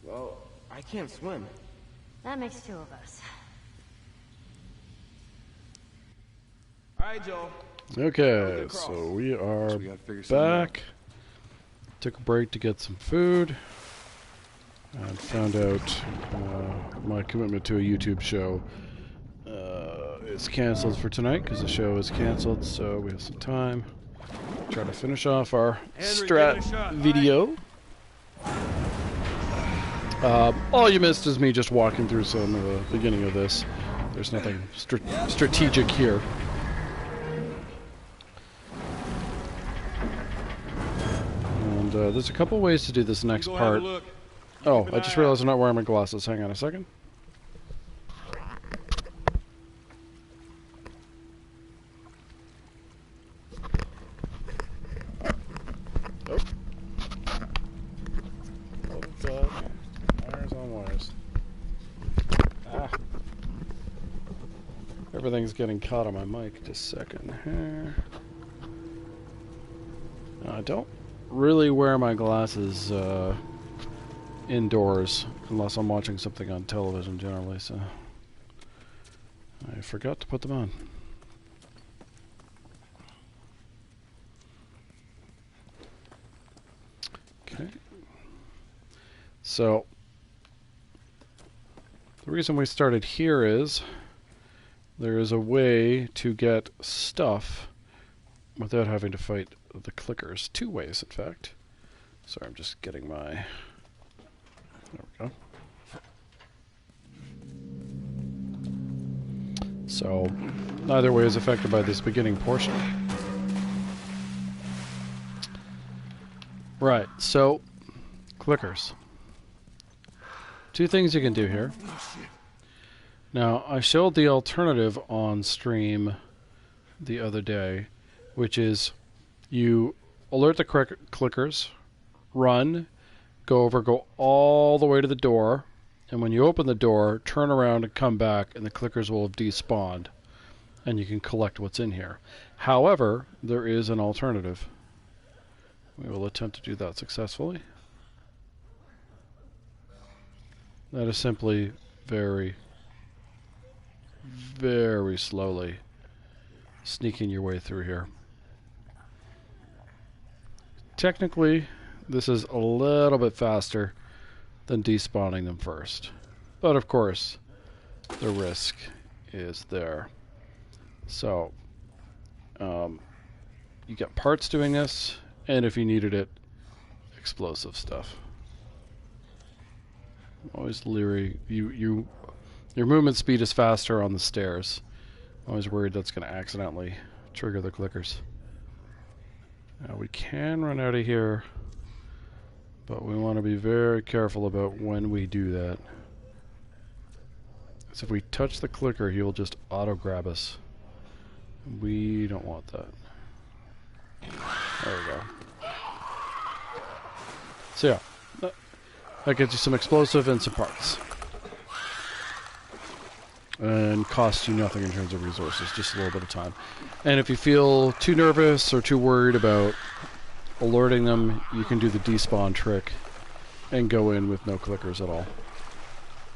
Well, I can't swim. That makes two of us. Alright, Joel. Okay, so we are back. Took a break to get some food. And found out my commitment to a YouTube show is canceled for tonight because the show is canceled, so we have some time. Try to finish off our Strat video. All you missed is me just walking through some of the beginning of this. There's nothing strategic here. And there's a couple ways to do this next part. Oh, I just realized I'm not wearing my glasses. Hang on a second. Oh. What's up? Wires on wires. Ah. Everything's getting caught on my mic. Just a second here. I don't really wear my glasses indoors unless I'm watching something on television generally, so I forgot to put them on. Okay. So the reason we started here is there is a way to get stuff without having to fight the clickers. Two ways, in fact. Sorry, I'm just getting my... There we go. So, neither way is affected by this beginning portion. Right, so, clickers. Two things you can do here. Now, I showed the alternative on stream the other day, which is you alert the clickers, run, go all the way to the door, and when you open the door, turn around and come back, and the clickers will have despawned, and you can collect what's in here. However, there is an alternative. We will attempt to do that successfully. That is simply very, very slowly sneaking your way through here. Technically, this is a little bit faster than despawning them first. But of course, the risk is there. So, you get parts doing this, and if you needed it, explosive stuff. Always leery. Your movement speed is faster on the stairs. Always worried that's going to accidentally trigger the clickers. Now we can run out of here, but we want to be very careful about when we do that. Because if we touch the clicker, he will just auto-grab us. We don't want that. There we go. So yeah, that gets you some explosive and some parts. And costs you nothing in terms of resources, just a little bit of time. And if you feel too nervous or too worried about alerting them, you can do the despawn trick and go in with no clickers at all.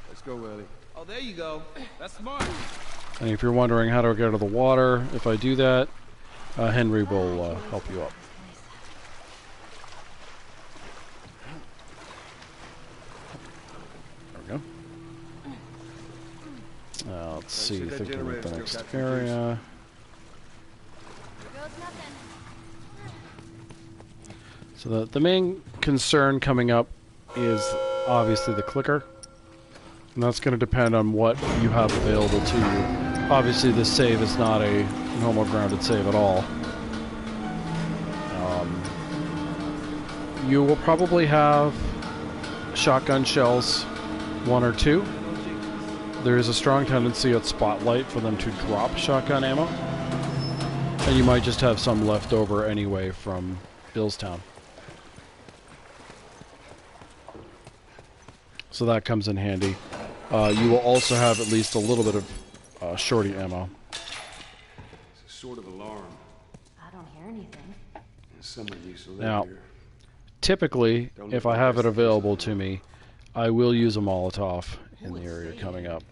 Let's go, Willie. Oh, there you go. That's smart. And if you're wondering how to get out of the water, if I do that, Henry will help you up. There we go. Let's see, thinking about the next area. So the main concern coming up is obviously the clicker. And that's going to depend on what you have available to you. Obviously this save is not a normal grounded save at all. You will probably have shotgun shells, 1 or 2. There is a strong tendency at Spotlight for them to drop shotgun ammo. And you might just have some left over anyway from Billstown. So that comes in handy. You will also have at least a little bit of shorty ammo. It's a sort of alarm. I don't hear anything. Someone used to live Now, here. typically, if I have it available to me, I will use a Molotov in the area coming up.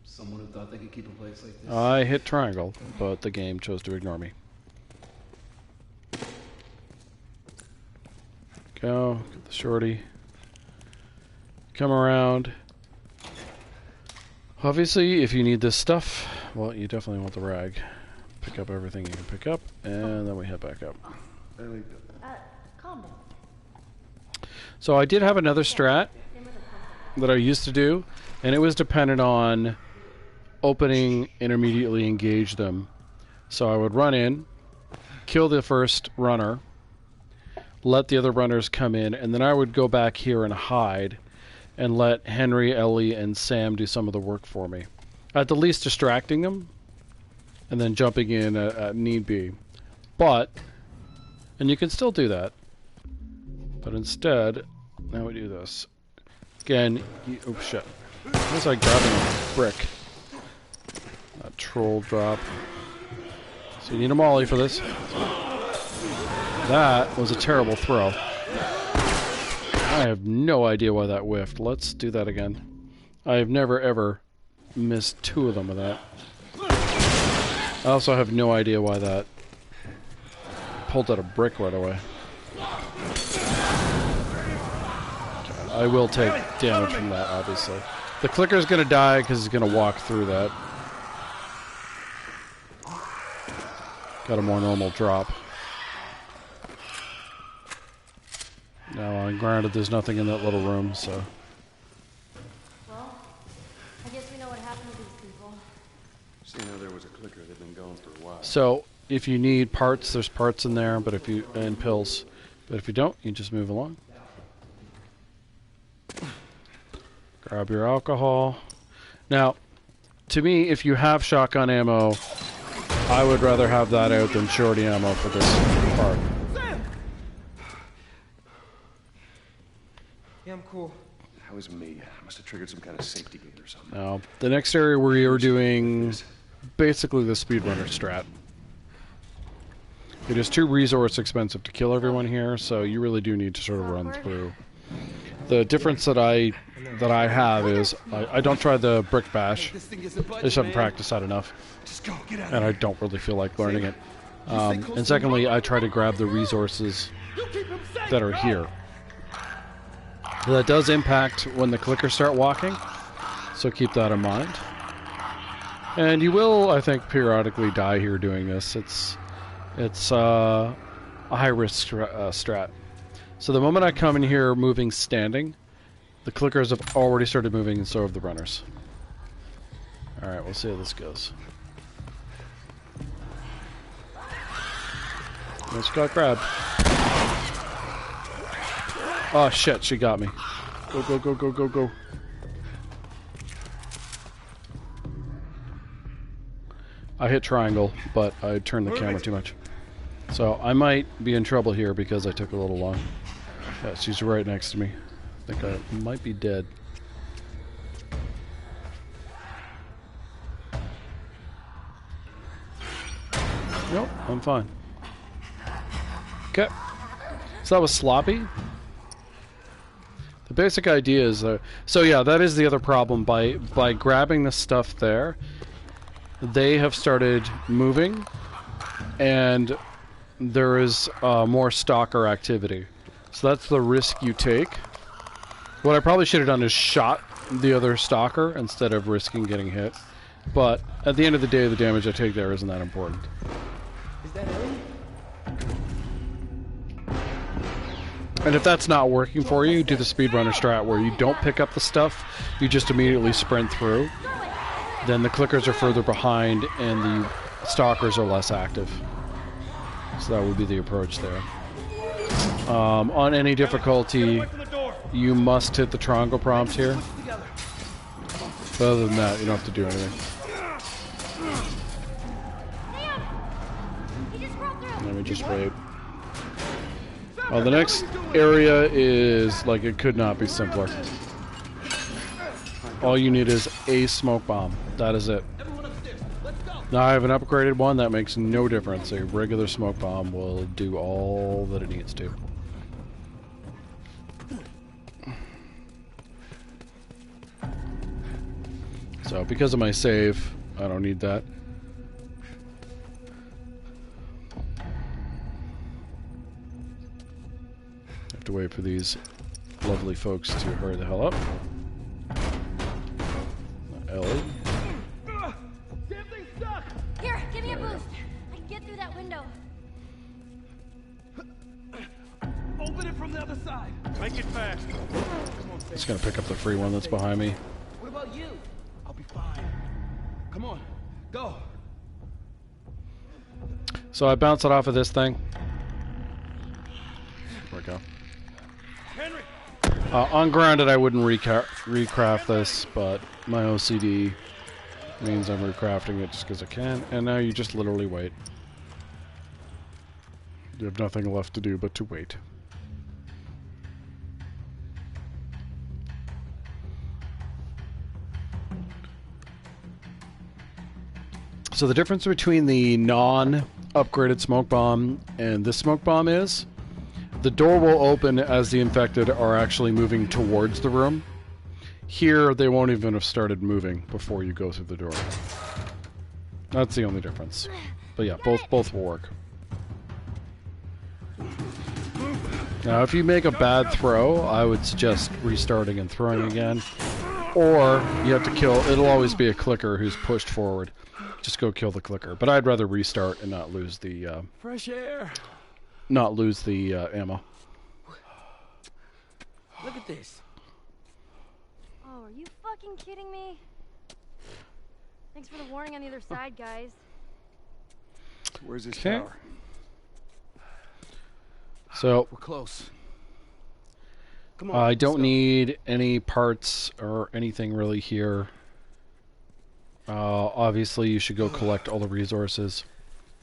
Someone who thought they could keep a place like this. I hit triangle, but the game chose to ignore me. Go, get the shorty. Come around. Obviously, if you need this stuff, well, you definitely want the rag. Pick up everything you can pick up, and then we head back up. Calm down. So I did have another strat that I used to do, and it was dependent on opening and immediately engage them. So I would run in, kill the first runner, let the other runners come in, and then I would go back here and hide and let Henry, Ellie, and Sam do some of the work for me. At the least distracting them, and then jumping in at need be. But, and you can still do that, but instead, now we do this. Again, oh shit. What was I grabbing a brick? A troll drop. So you need a molly for this. That was a terrible throw. I have no idea why that whiffed. Let's do that again. I have never ever missed 2 of them with that. I also have no idea why that pulled out a brick right away. I will take damage from that, obviously. The clicker's gonna die because he's gonna walk through that. Got a more normal drop. Now, granted, there's nothing in that little room, so... Well, I guess we know what happened to these people. Seeing how there was a clicker, they've been going for a while. So, if you need parts, there's parts in there, but if you... and pills. But if you don't, you just move along. Grab your alcohol. Now, to me, if you have shotgun ammo, I would rather have that out than shorty ammo for this part. Yeah, I'm cool. That was me. I must have triggered some kind of safety gate or something. Now, the next area where you're doing basically the speedrunner strat. It is too resource expensive to kill everyone here, so you really do need to sort of run through. The difference that I have is I don't try the brick bash. I just haven't practiced that enough, and I don't really feel like learning it. And secondly, I try to grab the resources that are here. That does impact when the clickers start walking, so keep that in mind. And you will, I think, periodically die here doing this. It's a high-risk strat. So the moment I come in here moving standing, the clickers have already started moving, and so have the runners. Alright, we'll see how this goes. Nice got grabbed. Oh shit, she got me. Go, go, go, go, go, go. I hit triangle, but I turned the camera too much. So I might be in trouble here because I took a little long. Yeah, she's right next to me. I think I might be dead. Nope, I'm fine. Okay. So that was sloppy. The basic idea is so yeah, that is the other problem. By grabbing the stuff there, they have started moving, and there is more stalker activity. So that's the risk you take. What I probably should have done is shot the other stalker instead of risking getting hit. But at the end of the day, the damage I take there isn't that important. Is that Ellie? And if that's not working for you, do the speedrunner strat where you don't pick up the stuff, you just immediately sprint through. Then the clickers are further behind and the stalkers are less active. So that would be the approach there. On any difficulty, you must hit the triangle prompt here. But other than that, you don't have to do anything. Let me just wait. The next area is, like, it could not be simpler. All you need is a smoke bomb. That is it. Now I have an upgraded one that makes no difference. A regular smoke bomb will do all that it needs to. So because of my save, I don't need that. Have to wait for these lovely folks to hurry the hell up. Ellie. Damn thing's stuck! Here, give me a boost. I can get through that window. Open it from the other side. Make it fast. Just gonna pick up the free one that's behind me. What about you? I'll be fine. Come on, go. So I bounce it off of this thing. There we go. Henry. Ungrounded, I wouldn't recraft this, but my OCD means I'm recrafting it just because I can. And now you just literally wait. You have nothing left to do but to wait. So the difference between the non-upgraded smoke bomb and this smoke bomb is the door will open as the infected are actually moving towards the room. Here, they won't even have started moving before you go through the door. That's the only difference. But yeah, both will work. Now, if you make a bad throw, I would suggest restarting and throwing again. Or you have to kill. It'll always be a clicker who's pushed forward. Just go kill the clicker. But I'd rather restart and not lose the Fresh air. not lose the ammo. Look at this. Oh, are you fucking kidding me? Thanks for the warning on the other side, guys. Where's this Okay. tower? So We're close. Come on. I don't let's go. need any parts or anything really here. Obviously, you should go collect all the resources.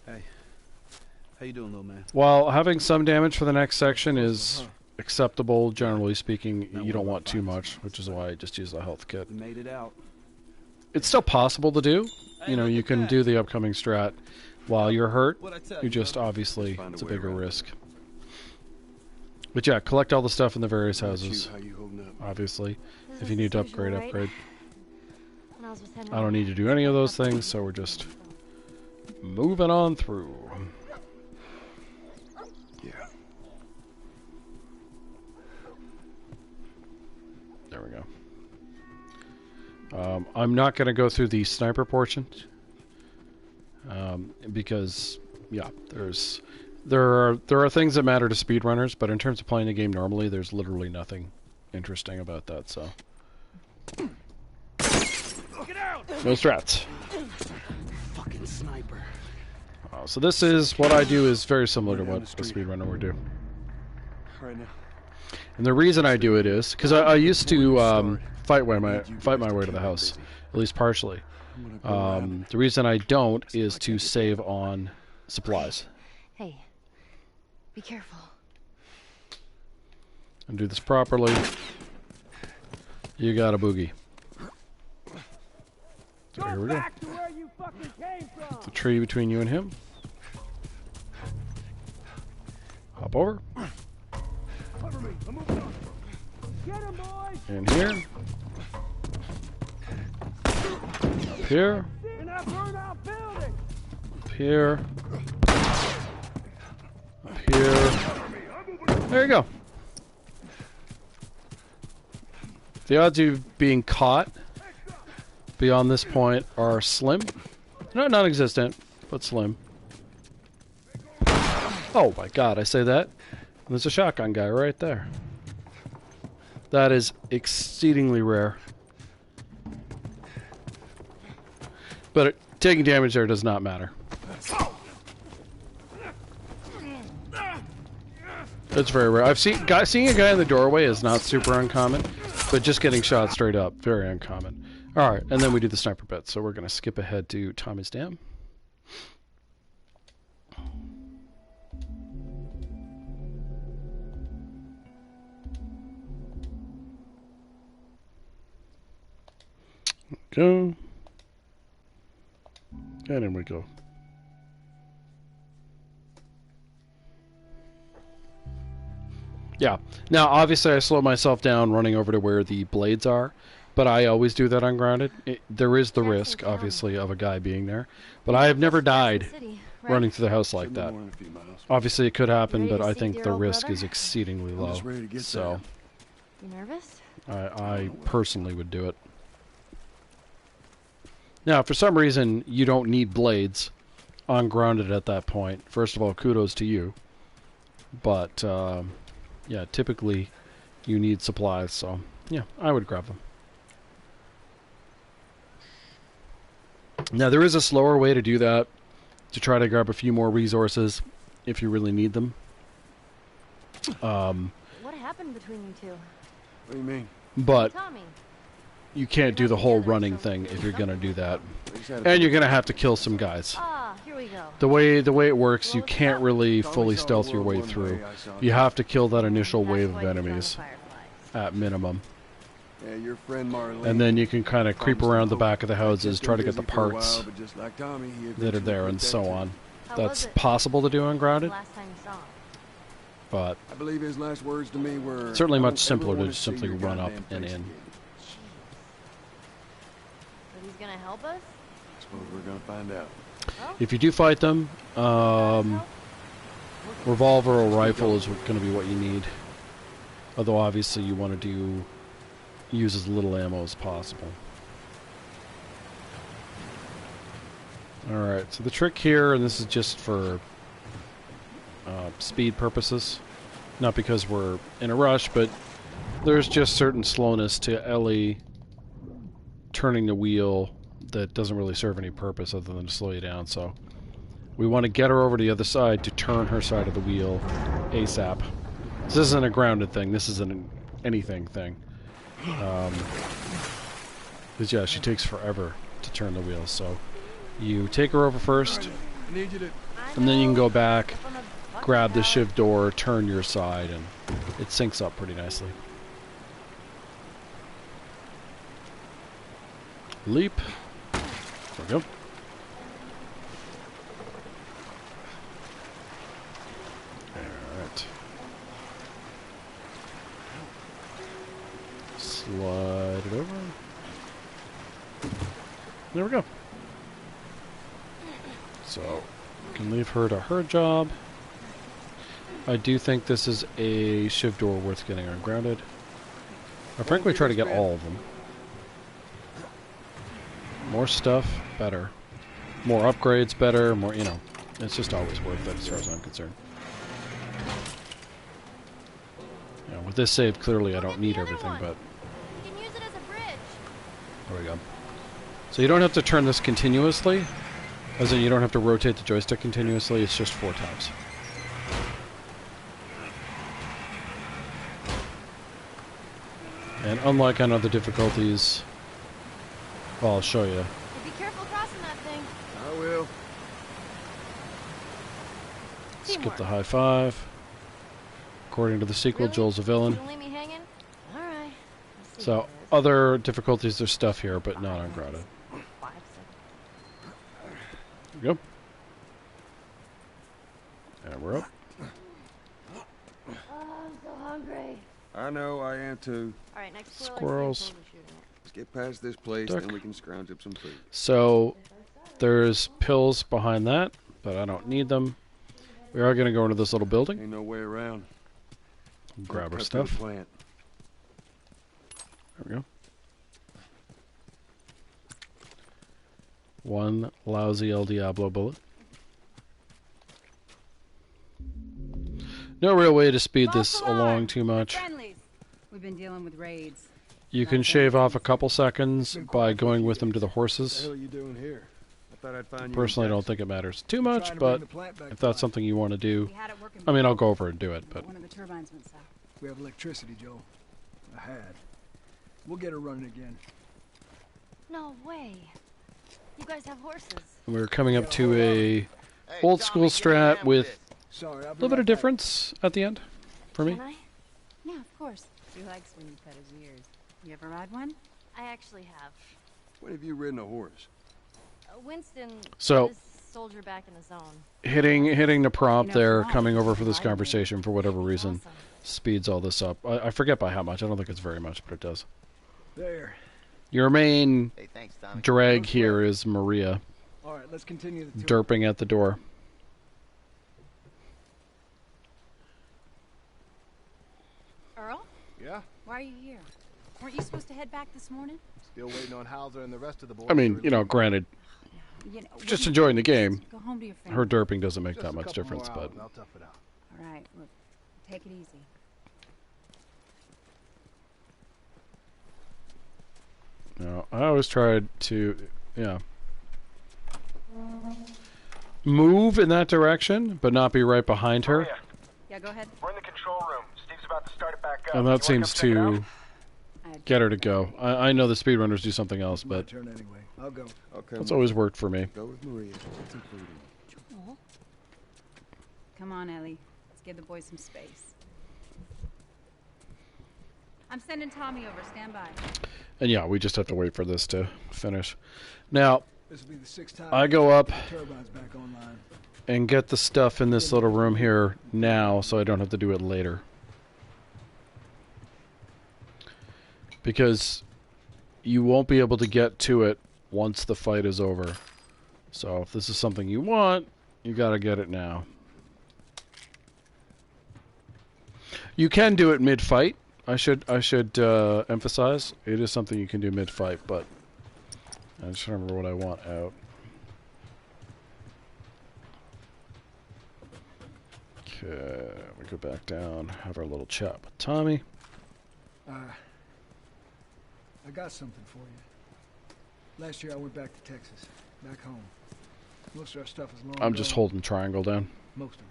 Hey. How you doing, little man? While having some damage for the next section is acceptable, generally speaking, you don't want too much, which is why I just use the health kit. We made it out. It's still possible to do. You know, you can do the upcoming strat while you're hurt. What'd I tell You just obviously, Find a it's a way bigger around it. risk. But yeah, collect all the stuff in the various houses, How you holding up? obviously. This If is you need to the station, upgrade, right? upgrade. When I was with Henry, I don't need to do any of those things, so we're just moving on through. Yeah. There we go. I'm not going to go through the sniper portion because, yeah, there are things that matter to speedrunners, but in terms of playing the game normally, there's literally nothing interesting about that. So, Get out! no strats. Fucking sniper. So this is what I do is very similar to what a speedrunner would do. Right now. And the reason I do it is because I used to fight my way to the house, at least partially. The reason I don't is to save on supplies Hey, be careful. and do this properly. You got a boogie. So here we go. Back to where you fucking came from. The tree between you and him. Hop over. Cover me. I'm moving on. Get him, boys. In here. Up here. In that burnout building. Up here. Up here. There you go. The odds of you being caught beyond this point are slim. Not non-existent, but slim. Oh my god, I say that. There's a shotgun guy right there. That is exceedingly rare. But taking damage there does not matter. It's very rare. Seeing a guy in the doorway is not super uncommon, but just getting shot straight up, very uncommon. Alright, and then we do the sniper bit, so we're going to skip ahead to Tommy's Dam. Go. And in we go. Yeah. Now, obviously, I slowed myself down running over to where the blades are, but I always do that on grounded. There is the Jackson risk, County. obviously, of a guy being there, but I have never died City, right? running through the house like Shouldn't be that. more than a few miles. Obviously, it could happen, Ready but to I see think dear the old risk brother? is exceedingly I'm low. just ready to get So You nervous? I personally would do it. Now, if for some reason you don't need blades on grounded at that point, first of all, kudos to you. But yeah, typically you need supplies, so yeah, I would grab them. Now, there is a slower way to do that, to try to grab a few more resources if you really need them. What happened between you two? What do you mean? But Tommy. you can't do the whole running thing if you're going to do that. And you're going to have to kill some guys. Ah, here we go. The way it works, you can't really fully stealth your way through. You have to kill that initial That's wave why of you're enemies drawn to Fireflies. at minimum. Yeah, your friend Marlene. And then you can kind of creep around the back of the houses, Kept try him to get the busy for a parts while, but just like Tommy, he that are eventually there quit and that so too. on. How That's was it? possible to do on grounded, Last time you saw him. but I believe his last words to me were, certainly "I much don't simpler ever to wanna just see simply your run up goddamn and face in. again." But he's gonna help us? I suppose we're gonna find out. Well, If you do fight them, help? revolver or rifle is going to be what you need. Although obviously you want to use as little ammo as possible. Alright, so the trick here, and this is just for speed purposes, not because we're in a rush, but there's just certain slowness to Ellie turning the wheel that doesn't really serve any purpose other than to slow you down, so we want to get her over to the other side to turn her side of the wheel ASAP. This isn't a grounded thing, this isn't an anything thing. Because yeah, she takes forever to turn the wheel, so you take her over first, I need you to. and then you can go back, From a bucket grab the house. shiv door, turn your side, and it syncs up pretty nicely. Leap. There we go. Alright. Slide it over. There we go. So, we can leave her to her job. I do think this is a shiv door worth getting ungrounded. I frankly try to get all of them. More stuff, better. More upgrades, better. More, you know, it's just always worth it as far as I'm concerned. You know, with this save, clearly I don't need everything, but You can use it as a bridge. there we go. So you don't have to turn this continuously, as in you don't have to rotate the joystick continuously, it's just 4 times. And unlike on other difficulties, well, I'll show you. Hey, be careful crossing that thing. I will. Skip Teamwork. the high five. According to the sequel, Really? Joel's a villain. You gonna leave me hanging? All right. Let's see So, what it is. other difficulties, there's stuff here, but not ungrounded. 5 seconds. There we go. And we're up. Oh, I'm so hungry. I know, I am too. All right, next Squirrels. Let's get past this place, Duck. then we can scrounge up some food. So, there's pills behind that, but I don't need them. We are going to go into this little building, Ain't no way around. grab our Cut through the stuff. plant. There we go. One lousy El Diablo bullet. No real way to speed this False alarm. along too much. Friendlies. We've been dealing with raids. You can shave off a couple seconds by going with them to the What the horses. hell are you doing here? I thought I'd find you. Personally, I in don't Jackson. think it matters too much, but if that's something you want to do, We had it working. I mean, I'll before. go over and do it, but One of the turbines went south. We have electricity, Joe. I had. We'll get her running again. No way. You guys have horses. we're coming up to a old school strat with Sorry, I'll a be little bit right of back. difference at the end for me. Can I? Yeah, of course. He likes when you cut his ears. You ever ride one? I actually have. When have you ridden a horse? Winston So- put his soldier back in the zone. Hitting the prompt You know, there, why? coming over for this Why, man? conversation for whatever reason, Awesome. speeds all this up. I forget by how much. I don't think it's very much, but it does. There. Your main Hey, thanks, Tommy. drag here is Maria All right, let's continue the tour. derping at the door. Earl, Yeah? why are you here? Weren't you supposed to head back this morning? Still waiting on Hauser and the rest of the boys. I mean, you know, granted, You know, just wouldn't- enjoying the game. Go home to your family. Her derping doesn't make Just that a much couple difference, more but hours, I'll tough it out. All right, look, take it easy. no, I always tried to, move in that direction, but not be right behind her. Yeah, go ahead. We're in the control room. Steve's about to start it back up. And You that wanna seems come check it out? to get her to go. I know the speedrunners do something else, My but turn anyway. I'll go. Okay. that's always worked for me. Go with Maria. It's included. Joel. Come on, Ellie. Let's give the boys some space. I'm sending Tommy over. Stand by. And yeah, we just have to wait for this to finish. Now, This will be the 6th time I go up turbines back online. and get the stuff in this little room here now so I don't have to do it later. Because you won't be able to get to it once the fight is over. So if this is something you want, you gotta get it now. You can do it mid-fight. I should emphasize it is something you can do mid-fight, but I just remember what I want out. Okay, we go back down, have our little chat with Tommy. I got something for you. Last year I went back to Texas, back home. Most of our stuff is long I'm just gone. holding triangle down. Most of it.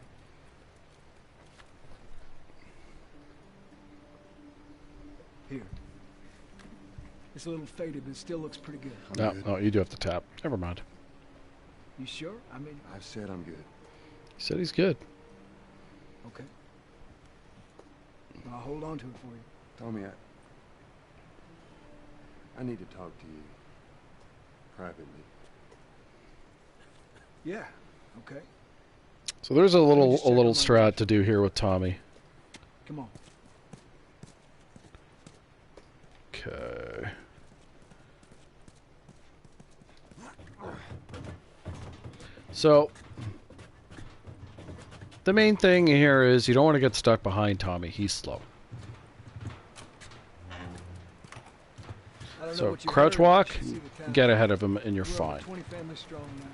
Here. It's a little faded, but it still looks pretty good. No, no, you do have to tap. Never mind. You sure? I mean, I've said I'm good. He said he's good. okay. I'll hold on to it for you. Tommy, I need to talk to you privately. Yeah. Okay. So there's a little just check little on my strat to do here with Tommy. Come on. Okay. So the main thing here is you don't want to get stuck behind Tommy. He's slow. I don't know So what you crouch heard, but you walk, should see the town. get ahead of him, and you're We're over fine. 20 families strong now.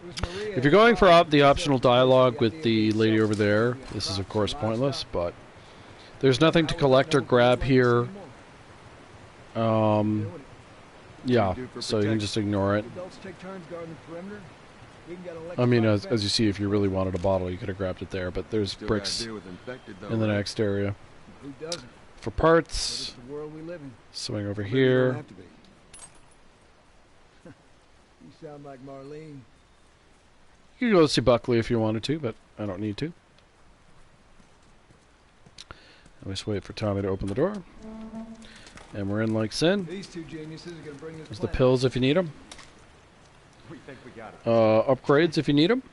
It was Maria If you're going for and the Bob optional who said dialogue with idea the of being lady over there, self-sufficient, this is of crops course and pointless, livestock. but there's nothing to I would collect or not know grab what here. it's like anymore. Um, Doing it. yeah, do for so you can just ignore it. Adults take turns guarding the perimeter. We can get an I mean, electrified as you fence. see, if you really wanted a bottle, you could have grabbed it there, but there's Still bricks gotta deal with infected, though, in the right? next area. Who doesn't? For But parts, it's the world we live in. swing over Maybe you don't here. have to be. You sound like Marlene. You could go see Buckley if you wanted to, but I don't need to. I'll just wait for Tommy to open the door. And we're in like sin. These two geniuses are gonna bring this There's the planet. pills if you need them. We think we got it. Upgrades if you need them.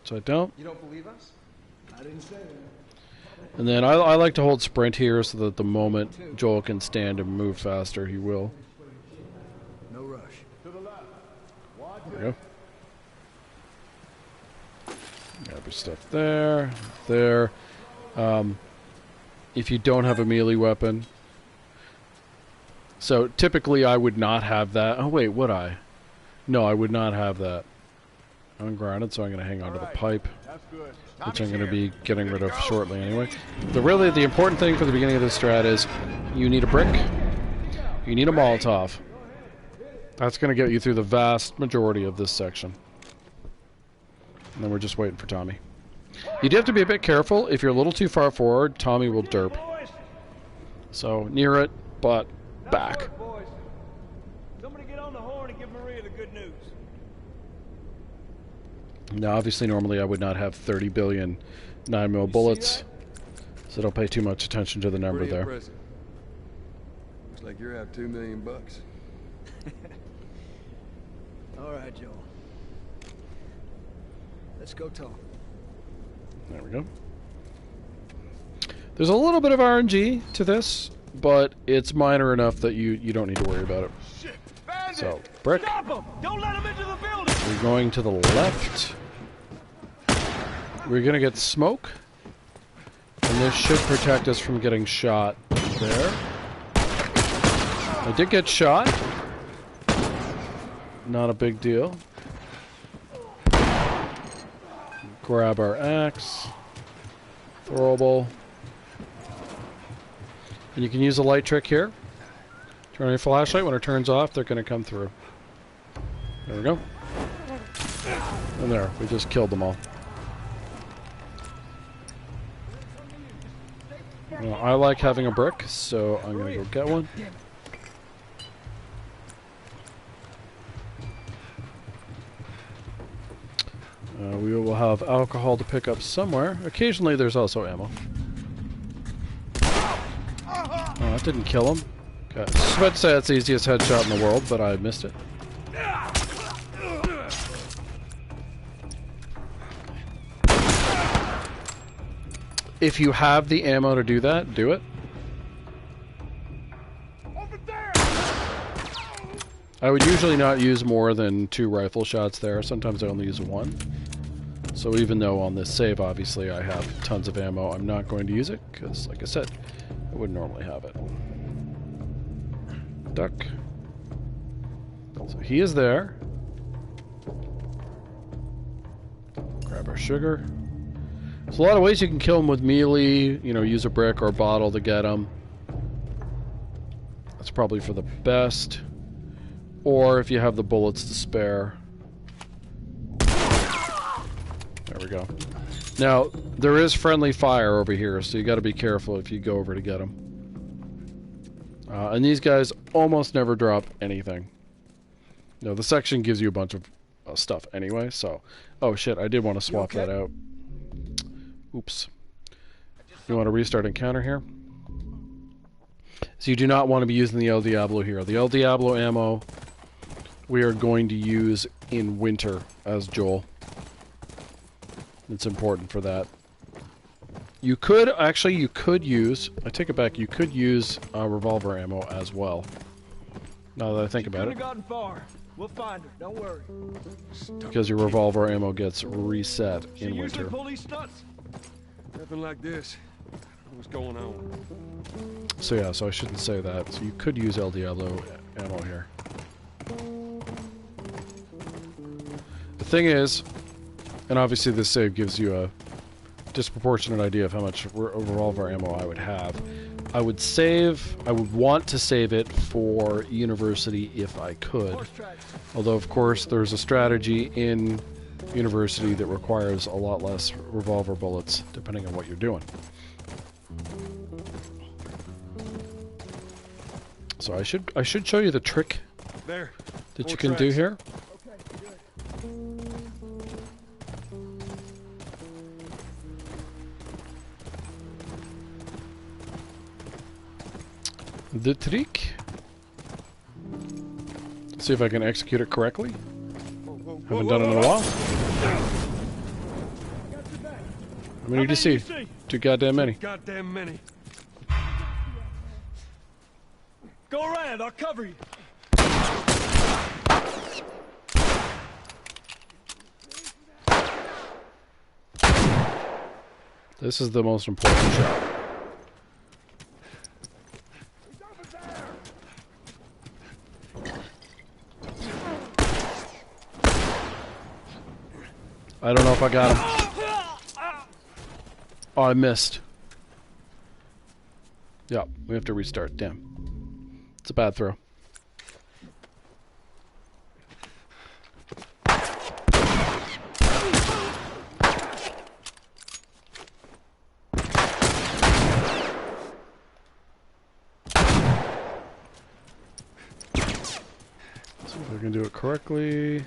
So I don't. You don't believe us? I didn't say that. And then I like to hold sprint here so that the moment Joel can stand and move faster, he will. No rush. There we go. Grab your stuff there. There. If you don't have a melee weapon. So typically I would not have that. Oh wait, would I? No, I would not have that. Ungrounded, so I'm going to hang on to the pipe, which I'm going to be getting rid of shortly anyway. The important thing for the beginning of this strat is you need a brick, you need a Molotov. That's going to get you through the vast majority of this section. And then we're just waiting for Tommy. You do have to be a bit careful. If you're a little too far forward, Tommy will derp. So near it, but back. Boys, somebody get on the horn and give Maria the good news. Now, obviously, normally I would not have 30 billion 9mm bullets, so don't pay too much attention to the number Pretty there. impressive. Looks like you're out $2 million. All right, Joel. Let's go talk. There we go. There's a little bit of RNG to this. but it's minor enough that you don't need to worry about it. So, brick. Stop him! Don't let him into the building! We're going to the left. We're gonna get smoke. And this should protect us from getting shot there. I did get shot. Not a big deal. Grab our axe. Throwable. And you can use a light trick here. Turn on your flashlight. When it turns off, they're going to come through. There we go. And there, we just killed them all. Well, I like having a brick, so I'm going to go get one. We will have alcohol to pick up somewhere. Occasionally there's also ammo. Oh, that didn't kill him. Okay. I was about to say that's the easiest headshot in the world, but I missed it. If you have the ammo to do that, do it. I would usually not use more than 2 rifle shots there. Sometimes I only use 1. So even though on this save, obviously, I have tons of ammo, I'm not going to use it, because, like I said, I wouldn't normally have it. Duck. So he is there. Grab our sugar. There's a lot of ways you can kill him with melee, you know, use a brick or a bottle to get him. That's probably for the best. Or if you have the bullets to spare. There we go. Now, there is friendly fire over here, so you got to be careful if you go over to get them. And these guys almost never drop anything. No, the section gives you a bunch of stuff anyway, so... Oh shit, I did want to swap that out. Oops. You want to restart encounter here? So you do not want to be using the El Diablo here. The El Diablo ammo we are going to use in winter as Joel. It's important for that. You could, actually, you could use, I take it back, you could use revolver ammo as well. Now that I think about it. Gotten far. We'll find her. Don't worry. Because your revolver ammo gets reset in winter. Police stunts. Nothing like this. What's going on? So yeah, so I shouldn't say that. So you could use El Diablo ammo here. The thing is, and obviously this save gives you a disproportionate idea of how much revolver ammo I would have. I would want to save it for university if I could. Although, of course, there's a strategy in university that requires a lot less revolver bullets, depending on what you're doing. So I should show you the trick there that you can do here. The trick. See if I can execute it correctly. Haven't done it in a while. How many do you see? Too goddamn many. Goddamn many. Go around, I'll cover you. This is the most important shot. I don't know if I got him. Oh, I missed. Yeah, we have to restart. Damn. It's a bad throw. See if I can do it correctly.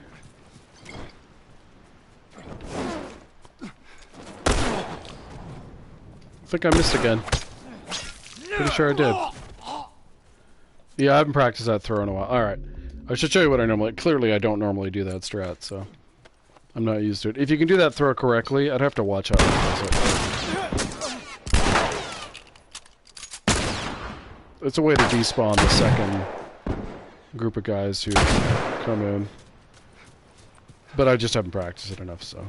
I think I missed again. Pretty sure I did. Yeah, I haven't practiced that throw in a while. Alright. I should show you what I normally... Clearly, I don't normally do that strat, so... I'm not used to it. If you can do that throw correctly, I'd have to watch how it does it. it's a way to despawn the second group of guys who come in. But I just haven't practiced it enough, so.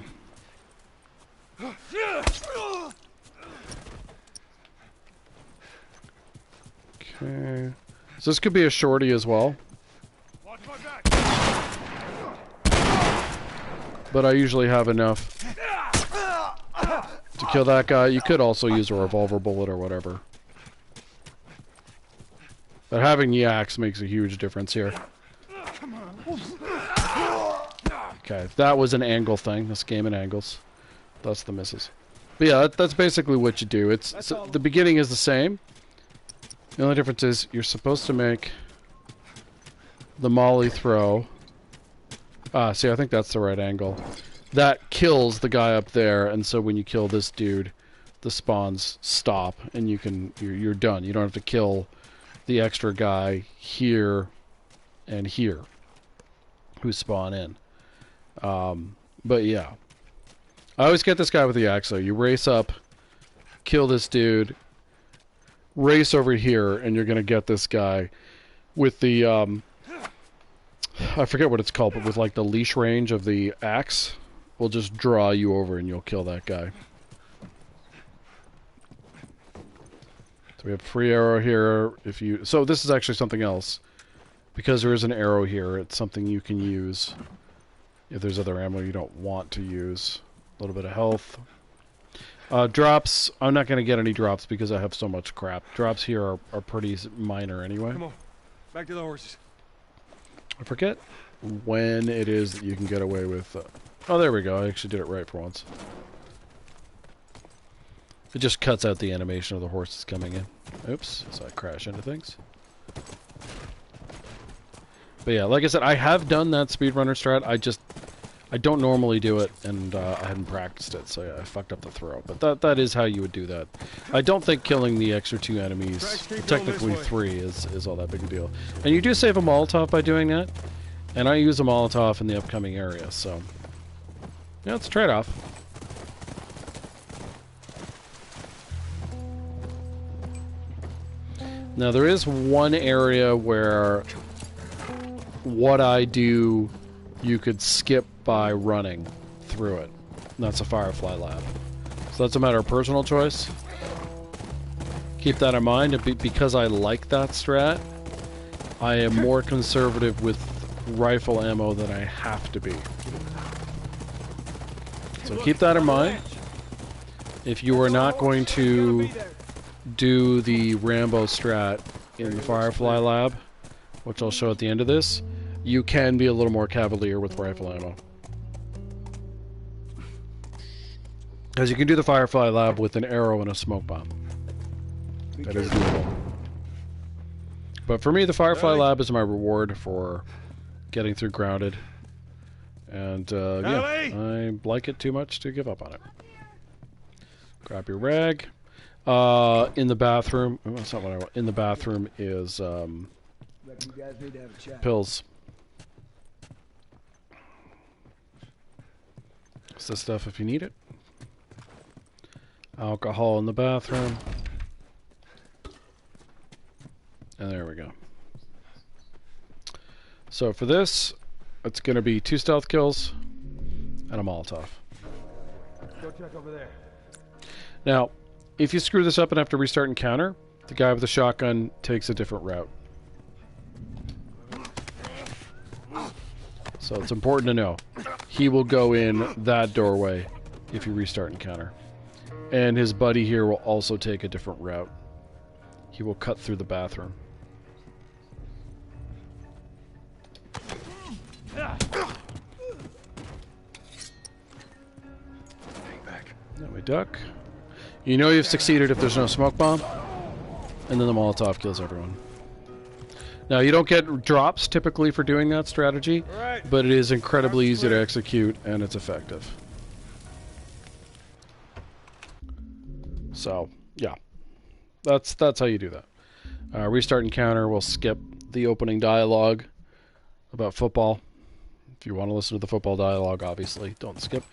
Okay. So this could be a shorty as well. But I usually have enough to kill that guy. You could also use a revolver bullet or whatever. But having the axe makes a huge difference here. Okay, that was an angle thing. This game in angles. That's the misses. But yeah, that's basically what you do. The beginning is the same. The only difference is you're supposed to make the molly throw. Ah, see, I think that's the right angle. That kills the guy up there, and so when you kill this dude, the spawns stop, and you're done. You don't have to kill the extra guy here and here who spawn in. But yeah. I always get this guy with the axe, though. You race up, kill this dude, race over here, and you're going to get this guy with the, I forget what it's called, but with like the leash range of the axe, will just draw you over and you'll kill that guy. So we have free arrow here. So this is actually something else. Because there is an arrow here, it's something you can use if there's other ammo you don't want to use. A little bit of health. Drops, I'm not going to get any drops because I have so much crap. Drops here are pretty minor anyway. Come on, back to the horses. I forget when it is that you can get away with... oh, there we go. I actually did it right for once. It just cuts out the animation of the horses coming in. Oops, so I crash into things. But yeah, like I said, I have done that speedrunner strat. I don't normally do it, and I hadn't practiced it, so yeah, I fucked up the throw. But that is how you would do that. I don't think killing the extra 2 enemies, technically 3, is all that big a deal. And you do save a Molotov by doing that, and I use a Molotov in the upcoming area, so... yeah, it's a trade-off. Now, there is one area where what I do, you could skip by running through it. And that's a Firefly Lab. So that's a matter of personal choice. Keep that in mind. Because I like that strat, I am more conservative with rifle ammo than I have to be. So keep that in mind. If you are not going to do the Rambo strat in the Firefly Lab, which I'll show at the end of this, you can be a little more cavalier with rifle ammo. Because you can do the Firefly Lab with an arrow and a smoke bomb. That is doable. But for me, the Firefly Lab is my reward for getting through Grounded. And, yeah, I like it too much to give up on it. Grab your rag. In the bathroom... oh, that's not what I want. In the bathroom is, You guys need to have a chat. pills. It's the stuff if you need it. Alcohol in the bathroom. And there we go. So for this, it's going to be 2 stealth kills and a Molotov. Go check over there. Now, if you screw this up and have to restart encounter, the guy with the shotgun takes a different route. So it's important to know. He will go in that doorway if you restart encounter. And his buddy here will also take a different route. He will cut through the bathroom. Hang back. Then we duck. You know you've succeeded if there's no smoke bomb. And then the Molotov kills everyone. Now, you don't get drops typically for doing that strategy, but it is incredibly easy to execute, and it's effective. So, yeah. That's how you do that. Restart encounter, we'll skip the opening dialogue about football. If you want to listen to the football dialogue, obviously, don't skip.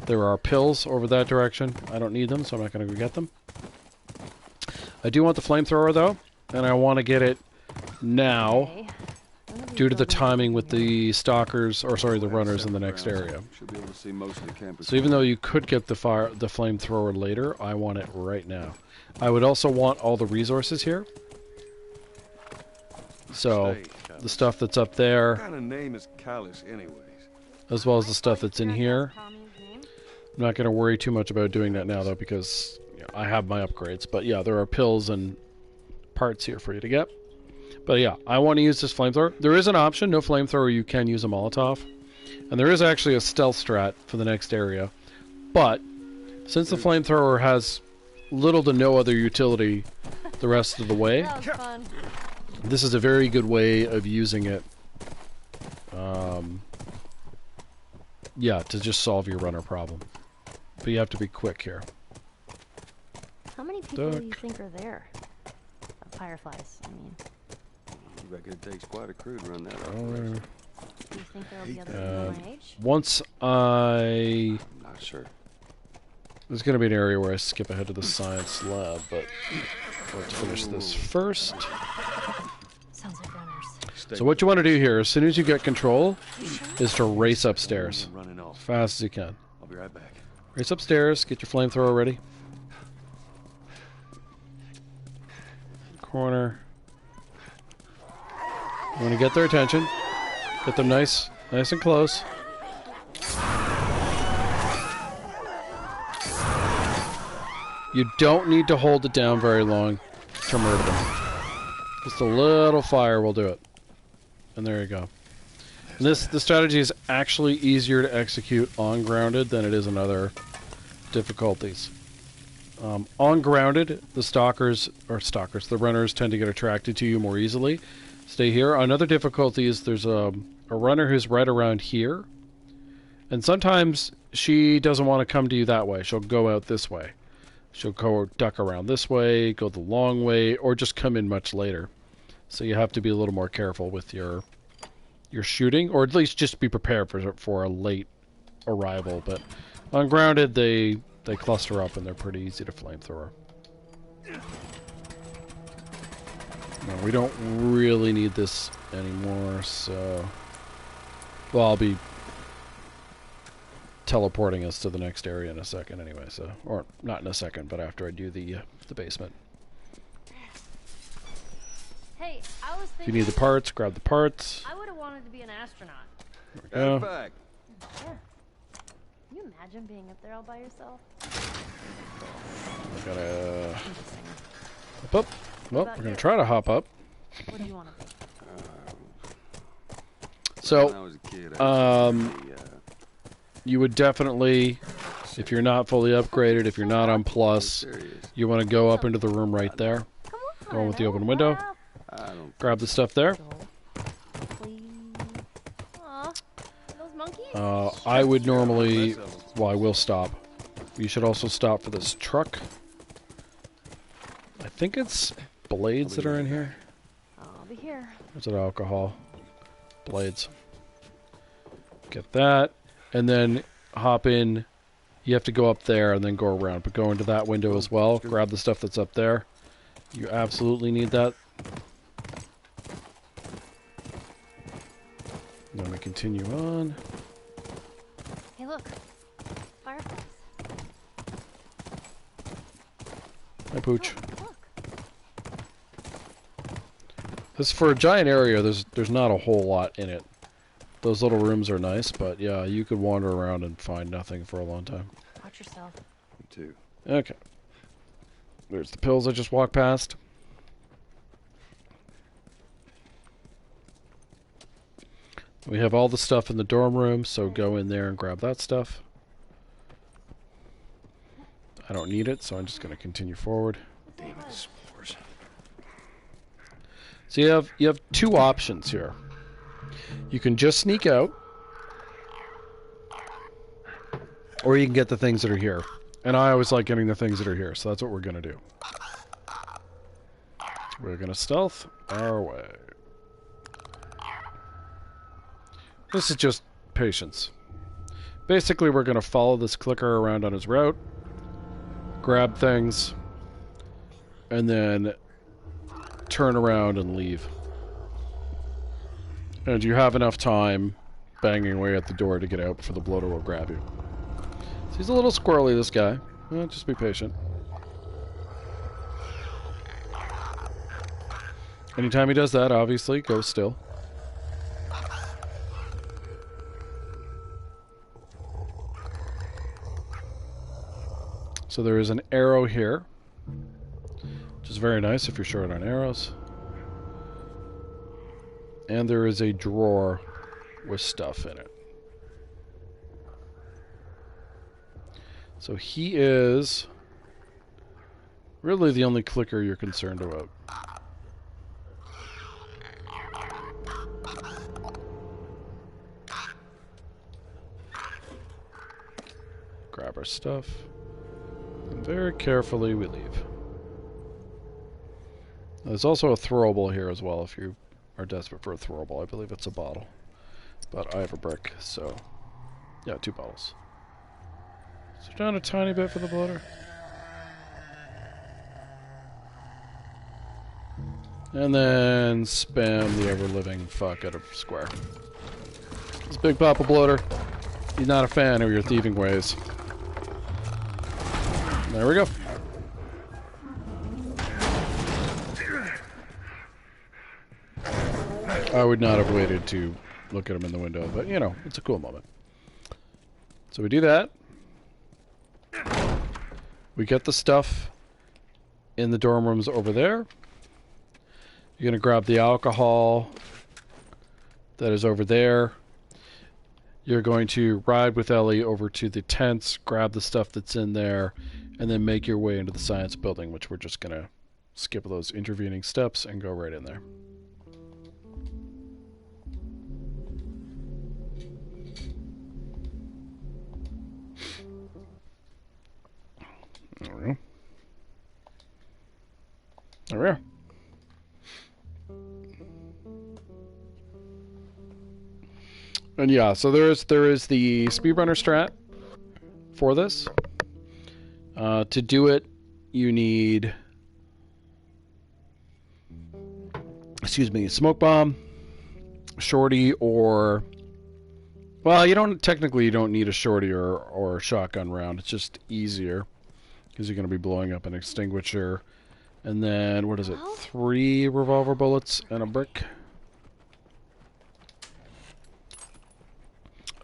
There are pills over that direction. I don't need them, so I'm not going to go get them. I do want the flamethrower, though. and I want to get it now Okay. None of these due to the buildings timing are with familiar. the stalkers, or sorry, the runners in the next area. Should be able to see most of the campus. So even though you could get the flamethrower later, I want it right now. I would also want all the resources here. So the stuff that's up What there, kind of name is Callus, anyways? as well as the stuff that's in here. Tommy's name? I'm not going to worry too much about doing that now, though, because I have my upgrades. But yeah, there are pills and parts here for you to get. But yeah, I want to use this flamethrower. There is an option, no flamethrower, you can use a Molotov. And there is actually a stealth strat for the next area. But since the flamethrower has little to no other utility the rest of the way, That was fun. this is a very good way of using it. Yeah, to just solve your runner problem. But you have to be quick here. How many people do you Duck. think are there? Fireflies, I mean. You reckon it takes quite a crew to run that Uh, operation? Do you think there'll be other people my age? Once I'm Not sure. there's going to be an area where I skip ahead to the science lab, but let's finish this first. Sounds like runners. So what you want to do here, as soon as you get control, is to race upstairs Running as off. fast as you can. I'll be right back. Race upstairs, get your flamethrower ready. Corner. You want to get their attention. Get them nice and close. You don't need to hold it down very long to murder them. Just a little fire will do it. And there you go. And the strategy is actually easier to execute on grounded than it is in other difficulties. On grounded, the runners tend to get attracted to you more easily. Stay here. On other difficulties, there's a runner who's right around here. And sometimes she doesn't want to come to you that way. She'll go out this way. She'll go duck around this way, go the long way, or just come in much later. So you have to be a little more careful with your shooting, or at least just be prepared for a late arrival. But on grounded, they cluster up and they're pretty easy to flamethrower. No, we don't really need this anymore, so... Well, I'll be teleporting us to the next area in a second anyway, so... Or, not in a second, but after I do the basement. Hey, I was If you thinking. need the parts, grab the parts. I would have wanted to be an astronaut. There we go. Back. Yeah. Can you imagine being up there all by yourself? We gotta Interesting. hop up. Well, we're gonna try to hop up. What do you want to be? When I So, was a kid, I used to be, you would definitely, if you're not fully upgraded, if you're not on plus, serious. you want to go up into the room right there. Come on. Go on with the open I'll window. laugh. I don't. Grab the stuff there. Please. Aw. Those monkeys? I would normally, well, I will stop. You should also stop for this truck. I think it's blades that are in here. I'll be here. Or is it alcohol? Blades. Get that. And then hop in. You have to go up there and then go around. But go into that window as well. Grab the stuff that's up there. You absolutely need that. Then we continue on. Hey, look. Fireflies. Hi, Pooch. Look. This for a giant area. There's not a whole lot in it. Those little rooms are nice, but yeah, you could wander around and find nothing for a long time. Watch yourself. Me too. Okay. There's the pills I just walked past. We have all the stuff in the dorm room, so go in there and grab that stuff. I don't need it, so I'm just going to continue forward. Damn it, s'mores. So you have two options here. You can just sneak out, or you can get the things that are here. And I always like getting the things that are here, so that's what we're going to do. We're going to stealth our way. This is just patience. Basically, we're going to follow this clicker around on his route, grab things, and then turn around and leave. And you have enough time banging away at the door to get out before the bloater will grab you. So he's a little squirrely, this guy. Just be patient. Anytime he does that, obviously, go still. So there is an arrow here, which is very nice if you're short on arrows. And there is a drawer with stuff in it. So he is really the only clicker you're concerned about. Grab our stuff. And very carefully we leave. There's also a throwable here as well if you are desperate for a throwable. I believe it's a bottle. But I have a brick, so... yeah, 2 bottles. So down a tiny bit for the bloater. And then spam the ever-living fuck out of square. This Big Papa Bloater, he's not a fan of your thieving ways. There we go. I would not have waited to look at him in the window, but you know, it's a cool moment. So we do that. We get the stuff in the dorm rooms over there. You're gonna grab the alcohol that is over there. You're going to ride with Ellie over to the tents, grab the stuff that's in there, and then make your way into the science building, which we're just gonna skip those intervening steps and go right in there. There we go. There we are. And yeah, so there is the speedrunner strat for this. To do it, you need, smoke bomb, shorty, or well, you don't need a shorty or a shotgun round. It's just easier because you're going to be blowing up an extinguisher. And then what is it? 3 revolver bullets and a brick.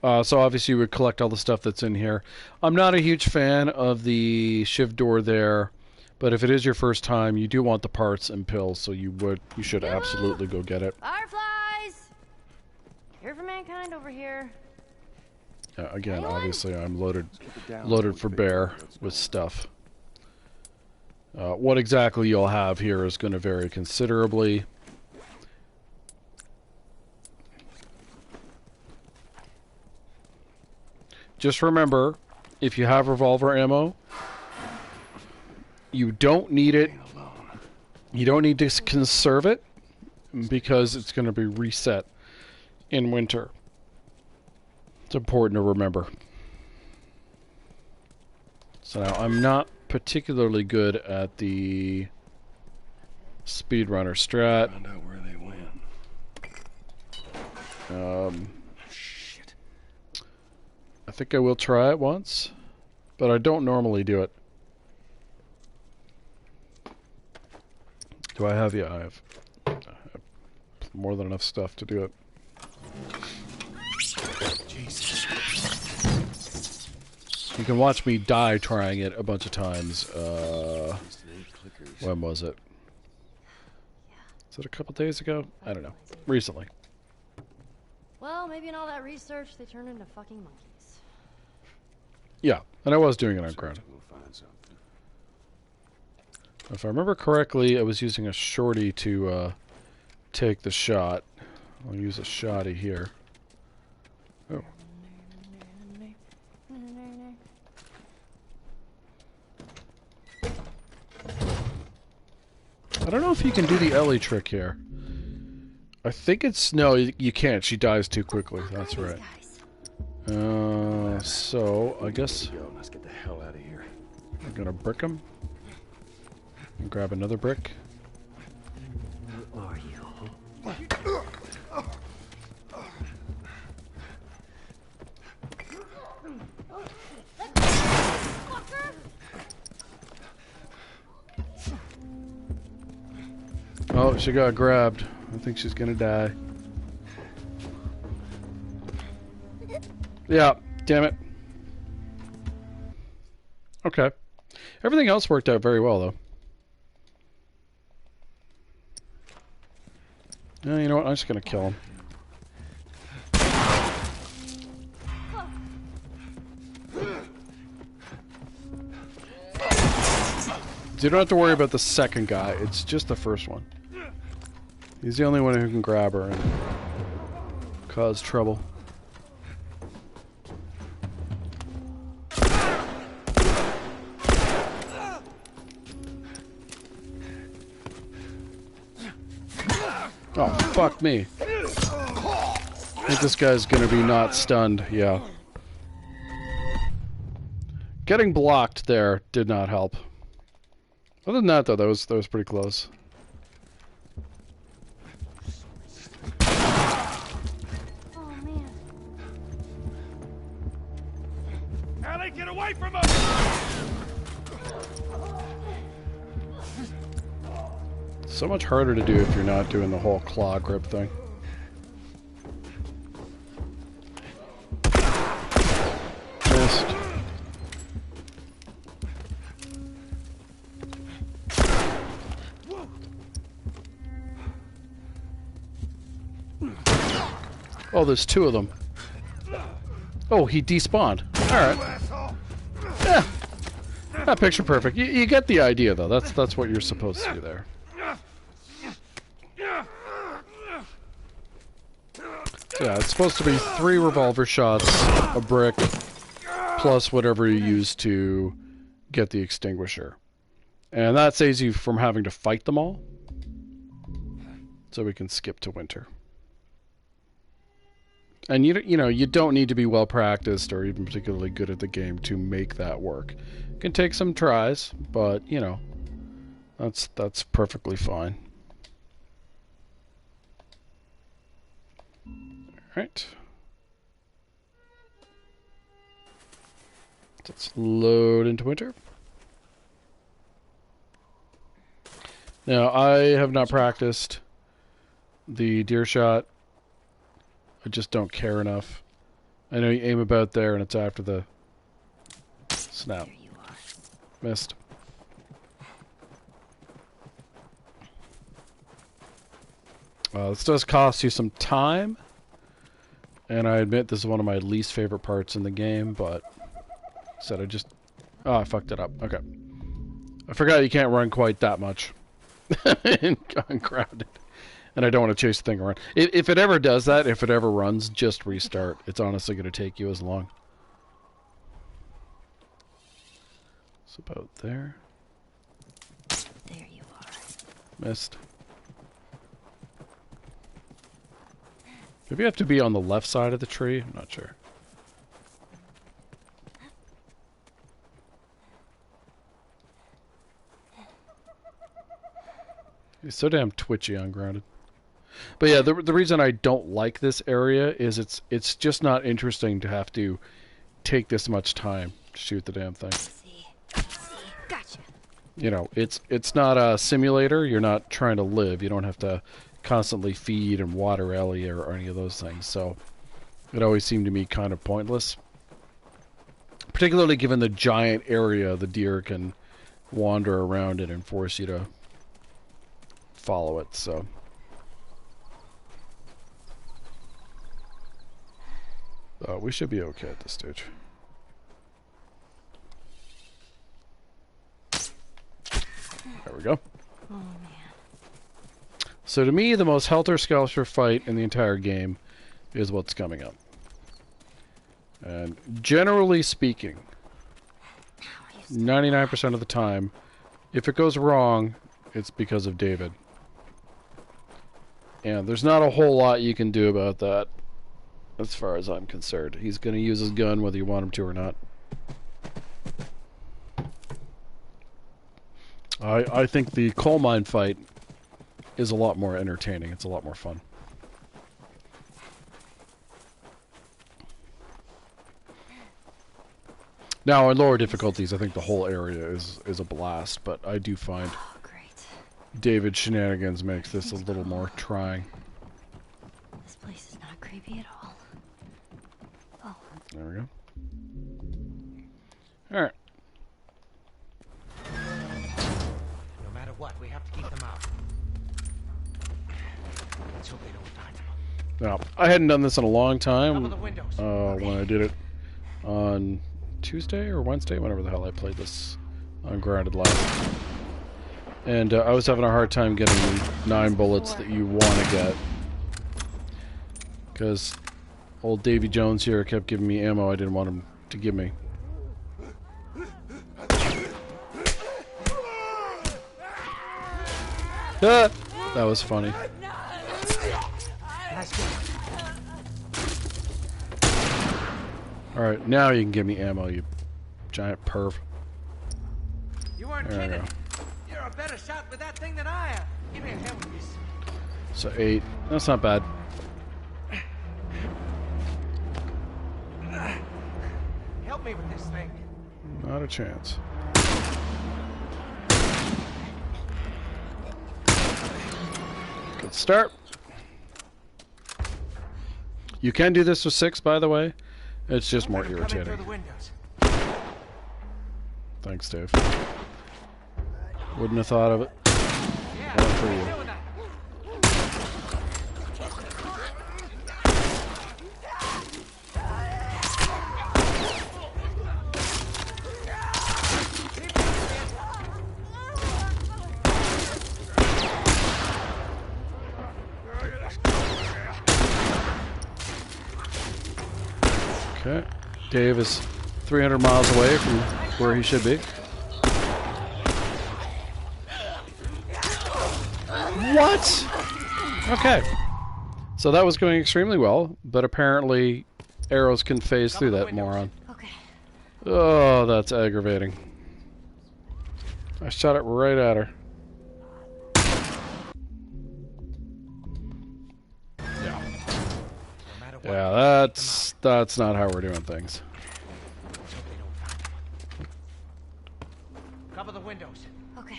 So obviously you would collect all the stuff that's in here. I'm not a huge fan of the shiv door there, but if it is your first time, you do want the parts and pills, so you should absolutely go get it. Fireflies! Here for mankind over here. Again, Anyone? obviously I'm loaded for bear with stuff. What exactly you'll have here is going to vary considerably. Just remember, if you have revolver ammo, you don't need it. You don't need to conserve it because it's going to be reset in winter. It's important to remember. So now, I'm not particularly good at the speedrunner strat. Found out where they went. Shit. I think I will try it once, but I don't normally do it. Do I have? Yeah, I have more than enough stuff to do it. Jesus. You can watch me die trying it a bunch of times. When was it? Is it a couple days ago? I don't know. Recently. Well, maybe in all that research, they turned into fucking monkeys. Yeah, and I was doing it on ground. We'll find something. If I remember correctly, I was using a shorty to take the shot. I'll use a shotty here. Oh. I don't know if you can do the Ellie trick here. I think it's... no, you can't. She dies too quickly. That's right. So, I guess... Yo, let's get the hell out of here. I'm gonna brick him. And grab another brick. She got grabbed. I think she's gonna die. Yeah, damn it. Okay. Everything else worked out very well, though. You know what? I'm just gonna kill him. So you don't have to worry about the second guy. It's just the first one. He's the only one who can grab her and cause trouble. Oh, fuck me. I think this guy's gonna be not stunned, yeah. Getting blocked there did not help. Other than that, though, that was pretty close. Oh, man. Ellie, get away from us! So much harder to do if you're not doing the whole claw grip thing. Missed. Oh, there's two of them. Oh, he despawned. Alright. Yeah. Not picture perfect. You get the idea, though. That's what you're supposed to do there. Yeah, it's supposed to be 3 revolver shots, a brick, plus whatever you use to get the extinguisher. And that saves you from having to fight them all. So we can skip to winter. And you know, you don't need to be well practiced or even particularly good at the game to make that work. It can take some tries, but you know, that's perfectly fine. Alright. Let's load into winter. Now, I have not practiced the deer shot. I just don't care enough. I know you aim about there and it's after the snap. Missed. This does cost you some time. And I admit this is one of my least favorite parts in the game, but said I just... Oh, I fucked it up. Okay. I forgot you can't run quite that much. Ungrounded. And I don't want to chase the thing around. If it ever does that, if it ever runs, just restart. It's honestly going to take you as long. It's about there. There you are. Missed. Maybe you have to be on the left side of the tree? I'm not sure. He's so damn twitchy on grounded. But yeah, the reason I don't like this area is it's just not interesting to have to take this much time to shoot the damn thing. See, gotcha. You know, it's not a simulator. You're not trying to live. You don't have to constantly feed and water Ellie or any of those things, so it always seemed to me kind of pointless. Particularly given the giant area the deer can wander around in and force you to follow it, so... we should be okay at this stage. There we go. Oh, man. So to me, the most helter-skelter fight in the entire game is what's coming up. And generally speaking, 99% of the time, if it goes wrong, it's because of David. And there's not a whole lot you can do about that, as far as I'm concerned. He's going to use his gun whether you want him to or not. I think the coal mine fight is a lot more entertaining. It's a lot more fun. Now, in lower difficulties, I think the whole area is a blast, but I do find David shenanigans makes this a little more trying. This place is not creepy at all. Oh. There we go. Alright. No matter what, we have to keep them out. Let's hope they don't find them. Now, I hadn't done this in a long time. Cover the windows. When I did it on Tuesday or Wednesday, whenever the hell I played this on Grounded Live. And I was having a hard time getting the 9 bullets that you want to get. Because old Davy Jones here kept giving me ammo I didn't want him to give me. Ah, that was funny. Alright, now you can give me ammo, you giant perv. You weren't There we kidding. go. You're a better shot with that thing than I am. Give me a hand with this. So 8. That's not bad. Help me with this thing. Not a chance. Good start. You can do this with 6, by the way. It's just more Coming through irritating. the windows. Thanks, Dave. Wouldn't have thought of it. Yeah, One for what are you. you doing that? Okay. Dave is 300 miles away from where he should be. What? Okay. So that was going extremely well, but apparently arrows can phase through that moron. Okay. Oh, that's aggravating. I shot it right at her. Yeah. No matter what, Yeah, that's not how we're doing things. let's hope they don't find them. Cover the windows. Okay.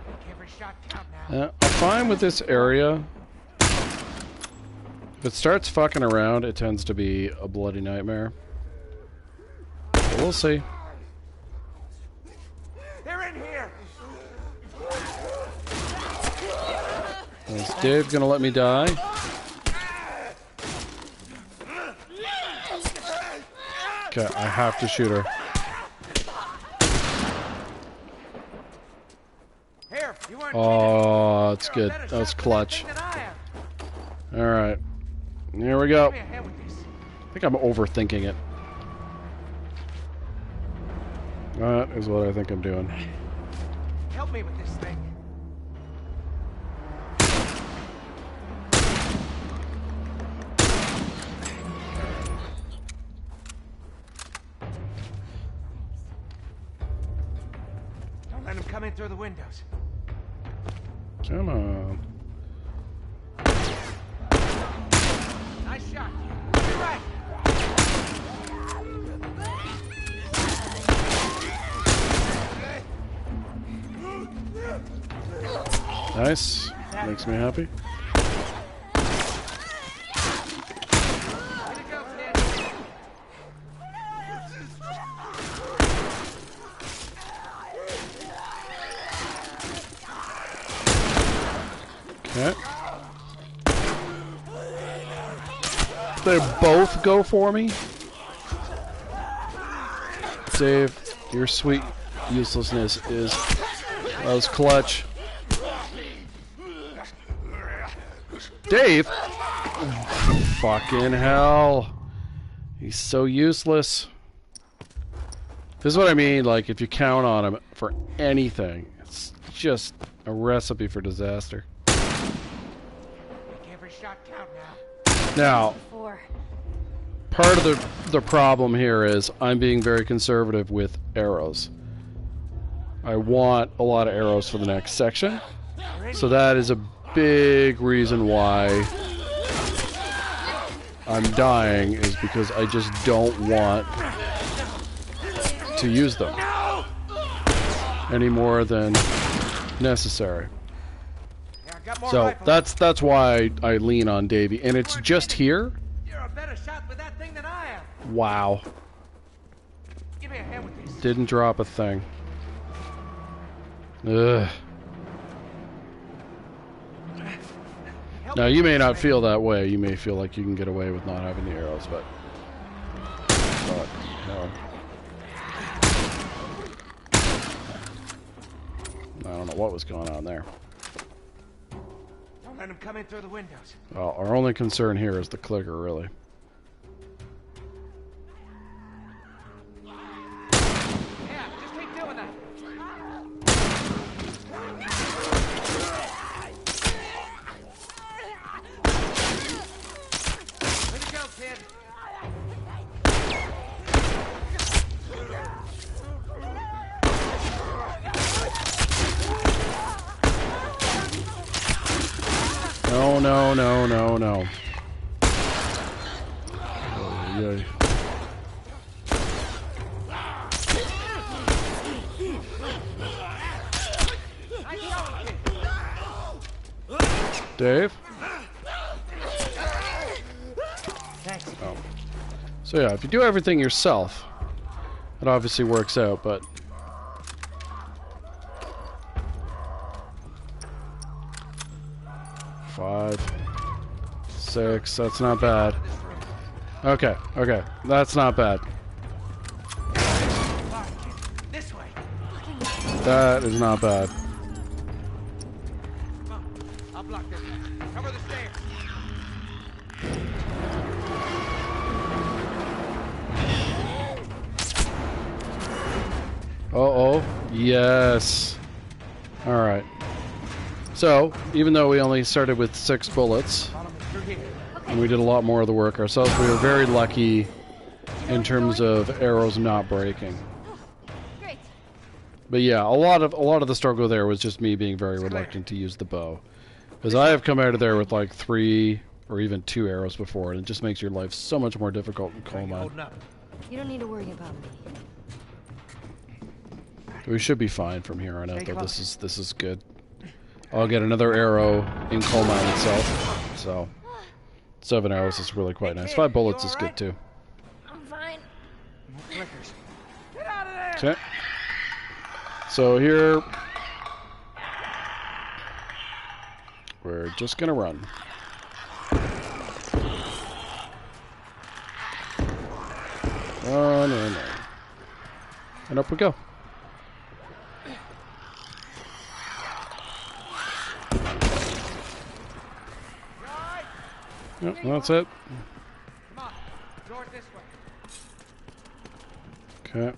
Make every shot count now. I'm fine with this area. If it starts fucking around, it tends to be a bloody nightmare. But we'll see. They're in here. Is Dave gonna let me die? Okay, I have to shoot her. Here, you weren't Oh, that's kidding. good. You're a better That was shot with clutch. that thing than I am. Alright. Here we go. Give me a hand with this. I think I'm overthinking it. That is what I think I'm doing. Help me with this thing. Don't let him come in through the windows. Come on. Nice shot. You're right. Nice. Makes me happy. Way to go, kid. Okay. They both go for me? Dave, your sweet uselessness is... That was clutch. Dave! Fucking hell. He's so useless. This is what I mean, like, if you count on him for anything, it's just a recipe for disaster. Make every shot count now. Now, Four. part of the problem here is I'm being very conservative with arrows. I want a lot of arrows for the next section. So that is a big reason why I'm dying, is because I just don't want to use them any more than necessary. Yeah, I got more So rifles. that's why I lean on Davey, and it's just here. You're a better shot with that thing than I am. Wow, Give me a hand with this. didn't drop a thing. Ugh. Help Now me you may with not this, feel that way. You may feel like you can get away with not having the arrows, but no. I don't know what was going on there. Don't let him come in through the windows. Well, our only concern here is the clicker, really. Yeah, just keep doing that. Way to go, kid. No, no, no, no, no. Oh, yay. Nice going, kid. Dave? Thanks. Oh. So yeah, if you do everything yourself, it obviously works out, but... Five, 6, that's not bad. Okay, okay, that's not bad. This way. That is not bad. Come on. I'll block this. Cover the stairs. Uh-oh, yes. Alright. So, even though we only started with 6 bullets, Follow me through here. and we did a lot more of the work ourselves, we were very lucky in terms of arrows not breaking. Great. But yeah, a lot of the struggle there was just me being very reluctant to use the bow, because I have come out of there with like 3 or even 2 arrows before, and it just makes your life so much more difficult in coal mine. Holding up. You don't need to worry about me. We should be fine from here on out, though. This is good. I'll get another arrow in coal mine itself, so 7 arrows is really quite nice. 5 bullets is good too. I'm fine. More clickers. Get out of there! Okay. So here we're just gonna run. Run and run. And up we go. Yep, that's it. Come on. Door it this way. Okay.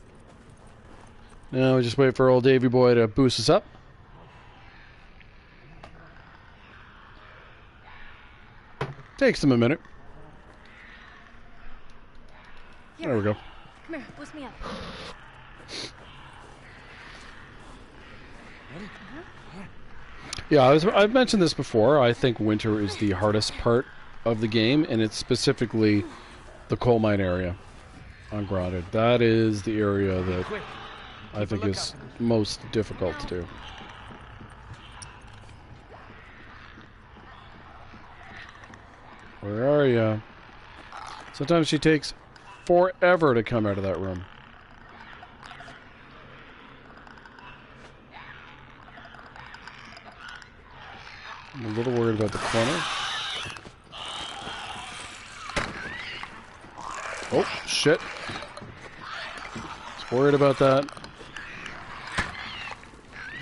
Now we just wait for old Davy boy to boost us up. Takes him a minute. There we go. Come here, boost me up. Yeah, I've mentioned this before. I think winter is the hardest part of the game, and it's specifically the coal mine area on Grounded. That is the area that Quick. I think is most difficult to do. Where are you? Sometimes she takes forever to come out of that room. I'm a little worried about the corner. Oh, shit. Was worried about that.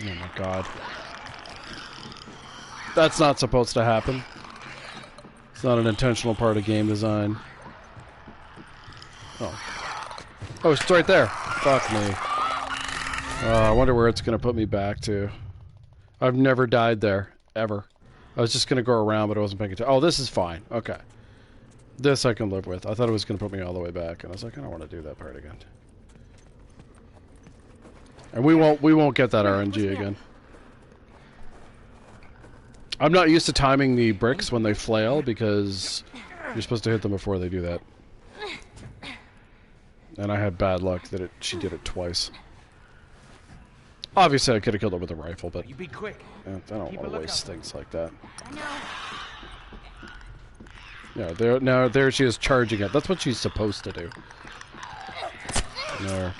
Oh my god. That's not supposed to happen. It's not an intentional part of game design. Oh. Oh, it's right there. Fuck me. I wonder where it's going to put me back to. I've never died there. Ever. I was just going to go around, but I wasn't paying attention. Oh, this is fine. Okay. This I can live with. I thought it was going to put me all the way back, and I was like, I don't want to do that part again. And we won't get that RNG again. I'm not used to timing the bricks when they flail, because you're supposed to hit them before they do that. And I had bad luck that she did it twice. Obviously, I could have killed her with a rifle, but You be quick. I don't want to waste things like that. I know. Yeah, there she is charging it. That's what she's supposed to do. There.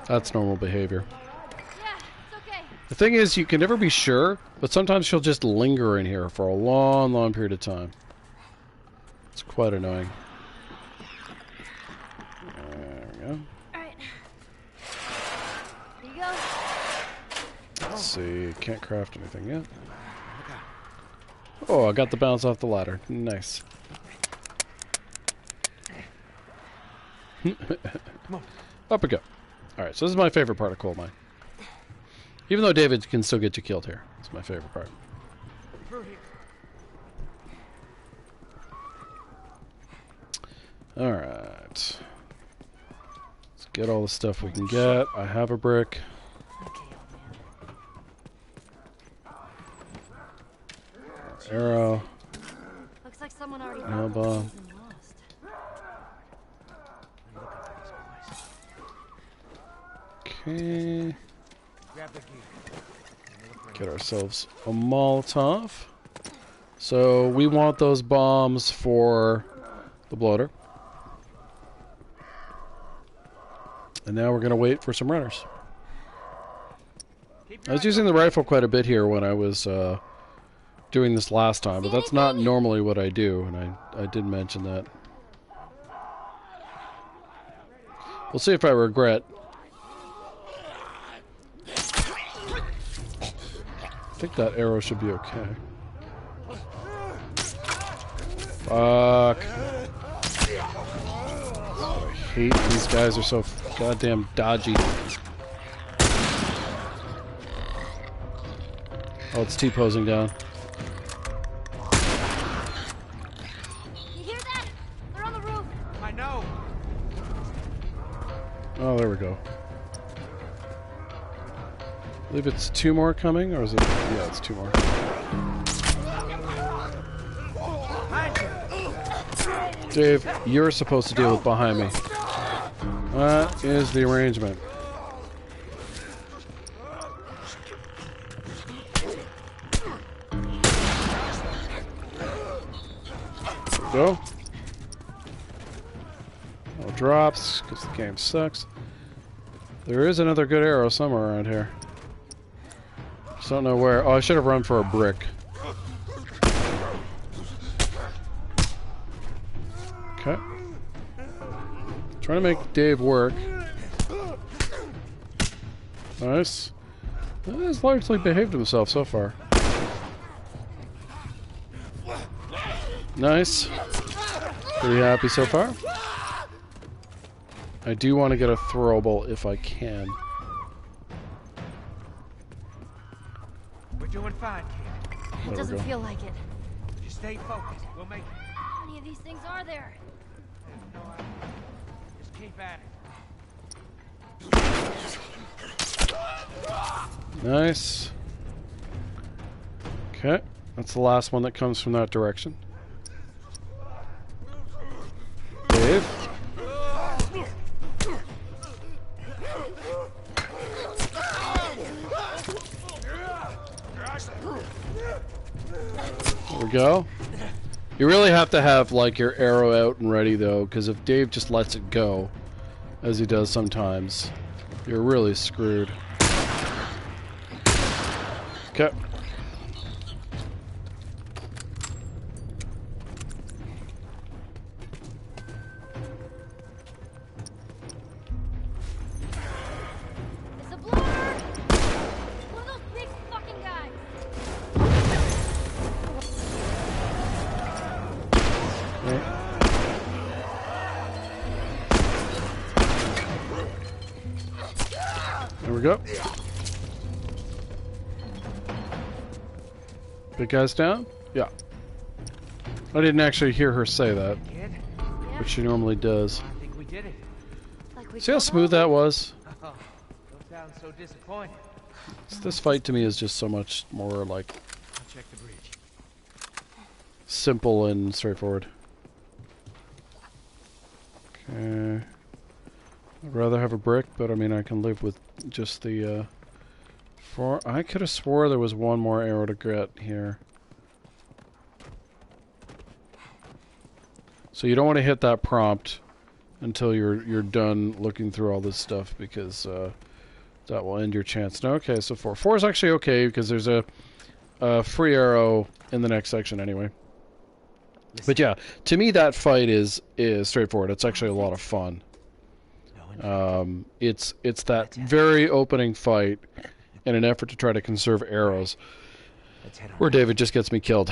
That's normal behavior. Yeah, it's okay. The thing is, you can never be sure, but sometimes she'll just linger in here for a long, long period of time. It's quite annoying. There we go. Alright. Here you go. Let's see. Can't craft anything yet. Oh, I got the bounce off the ladder. Nice. Up we go. Alright, so this is my favorite part of coal mine. Even though David can still get you killed here. It's my favorite part. Alright. Let's get all the stuff we can get. I have a brick. Arrow. Looks like someone already Elbow. lost. Okay. Grab the gear. Get ourselves a Molotov. So we want those bombs for the bloater. And now we're going to wait for some runners. I was using the rifle quite a bit here when I was doing this last time, but that's not normally what I do, and I did mention that. We'll see if I regret. I think that arrow should be okay. Fuck. Oh, I hate these guys, are so goddamn dodgy. Oh, it's T-posing down. You hear that? They're on the roof. I know. Oh, there we go. I believe it's 2 more coming, or is it? Yeah, it's 2 more. Dave, you're supposed to deal with behind me. That is the arrangement. Go. No drops, because the game sucks. There is another good arrow somewhere around here. Just don't know where. Oh, I should have run for a brick. Okay. Trying to make Dave work. Nice. He's largely behaved himself so far. Nice. Pretty happy so far. I do want to get a throwable if I can. We're doing fine, kid. It doesn't feel like it. Just stay focused. We'll make it. How many of these things are there? Just keep at it. Nice. Okay. That's the last one that comes from that direction. Dave. There we go. You really have to have like your arrow out and ready though, because if Dave just lets it go, as he does sometimes, you're really screwed. Okay. It's a blower! One of those big fucking guys! There we go. Big guys down? Yeah. I didn't actually hear her say that, Kid, but she normally does. I think we did it. Like we See how killed smooth all that was? Oh, don't sound so disappointed. This fight to me is just so much more like I'll check the bridge. simple and straightforward. I'd rather have a brick, but I mean I can live with just the I could have swore there was one more arrow to get here. So you don't want to hit that prompt until you're done looking through all this stuff, because that will end your chance. No, okay, so 4. 4 is actually okay because there's a free arrow in the next section anyway. But yeah, to me that fight is straightforward. It's actually a lot of fun. It's that very opening fight in an effort to try to conserve arrows, where David just gets me killed.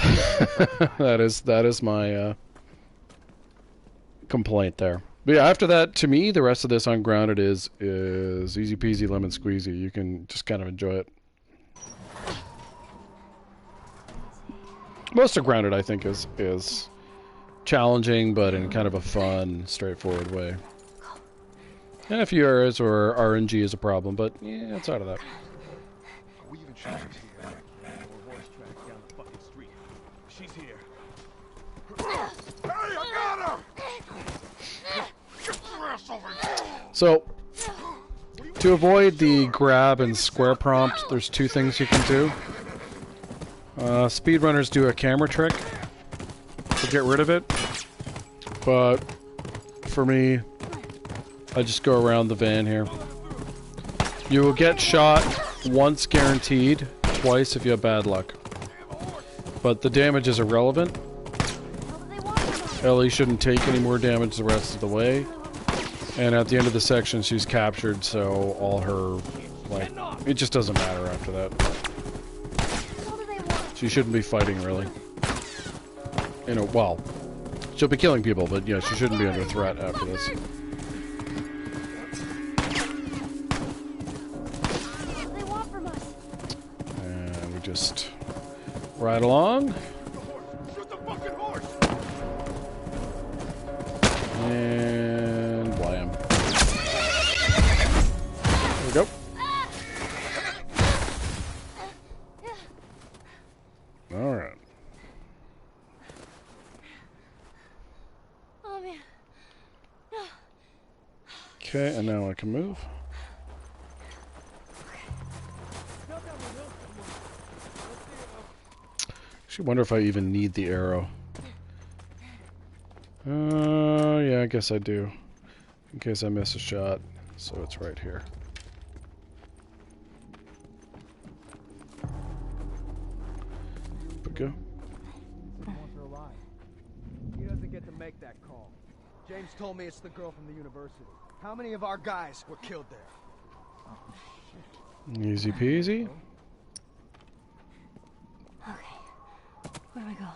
that is my complaint there. But yeah, after that, to me, the rest of this Ungrounded is easy peasy lemon squeezy. You can just kind of enjoy it. Most of Grounded, I think, is challenging, but in kind of a fun, straightforward way. And a few errors or RNG is a problem, but yeah, it's out of that. We even sure she's here. More voice tracks down the fucking street. She's here. Hey, I got her! Get your ass over here! So, to avoid the grab and square prompt, there's 2 things you can do. Speedrunners do a camera trick to get rid of it, but for me, I just go around the van here. You will get shot once guaranteed, twice if you have bad luck. But the damage is irrelevant. Ellie shouldn't take any more damage the rest of the way. And at the end of the section, she's captured, so all her, like, it just doesn't matter after that. She shouldn't be fighting, really. You know, well, she'll be killing people, but yeah, she shouldn't be under threat after this. And we just ride along. Shoot the fucking horse! And blam. There we go. Alright. Oh man. Okay, and now I can move. Actually, wonder if I even need the arrow. Yeah, I guess I do. In case I miss a shot. So it's right here. But go. He doesn't get to make that call. James told me it's the girl from the university. How many of our guys were killed there? Easy peasy. Okay. Where do I go?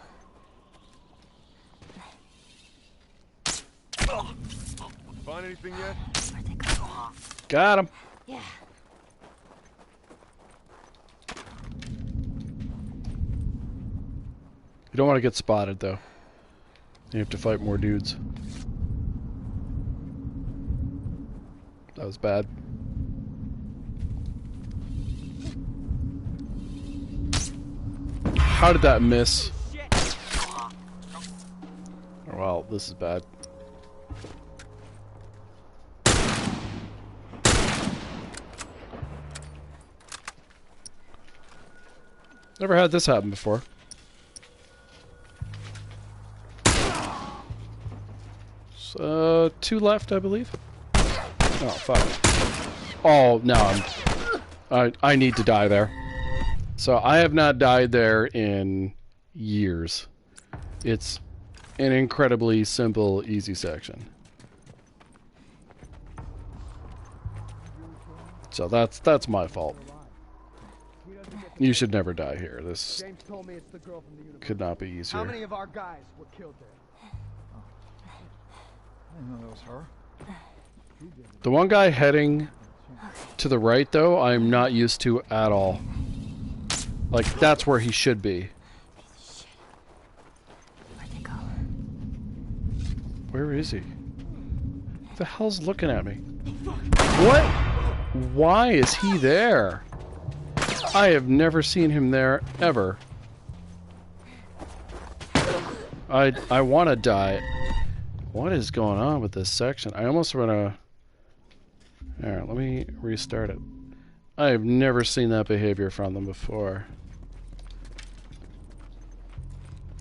Find anything yet? Where'd they go? Got him. Yeah. You don't want to get spotted, though. You have to fight more dudes. That was bad. How did that miss? Oh, well, this is bad. Never had this happen before. So, 2 left, I believe. Oh, fuck. Oh, no, I need to die there. So, I have not died there in years. It's an incredibly simple, easy section. So, that's my fault. You should never die here. This James told me it's the girl from the university. could not be easier. How many of our guys were killed there? I didn't know that was her. The one guy heading to the right, though, I'm not used to at all. Like, that's where he should be. Where'd they go? Where is he? Who the hell's looking at me? What? Why is he there? I have never seen him there, ever. I want to die. What is going on with this section? I almost want to... Alright, let me restart it. I have never seen that behavior from them before.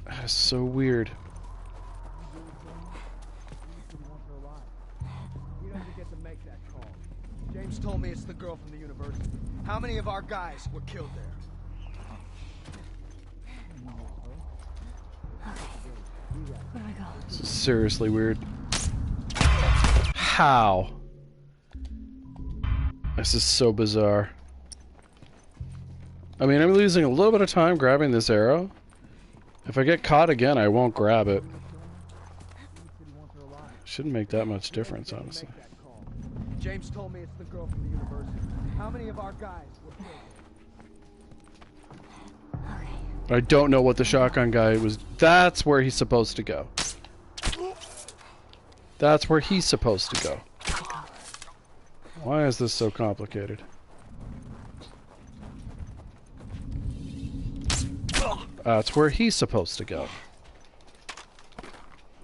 That is so weird. We don't even get to make that call. James told me it's the girl from the university. How many of our guys were killed there? Where do I go? This is seriously weird. How? This is so bizarre. I mean, I'm losing a little bit of time grabbing this arrow. If I get caught again, I won't grab it. Shouldn't make that much difference, honestly. James told me it's the girl from the university. How many of our guys were killed? I don't know what the shotgun guy was. That's where he's supposed to go. That's where he's supposed to go. Why is this so complicated? That's where he's supposed to go.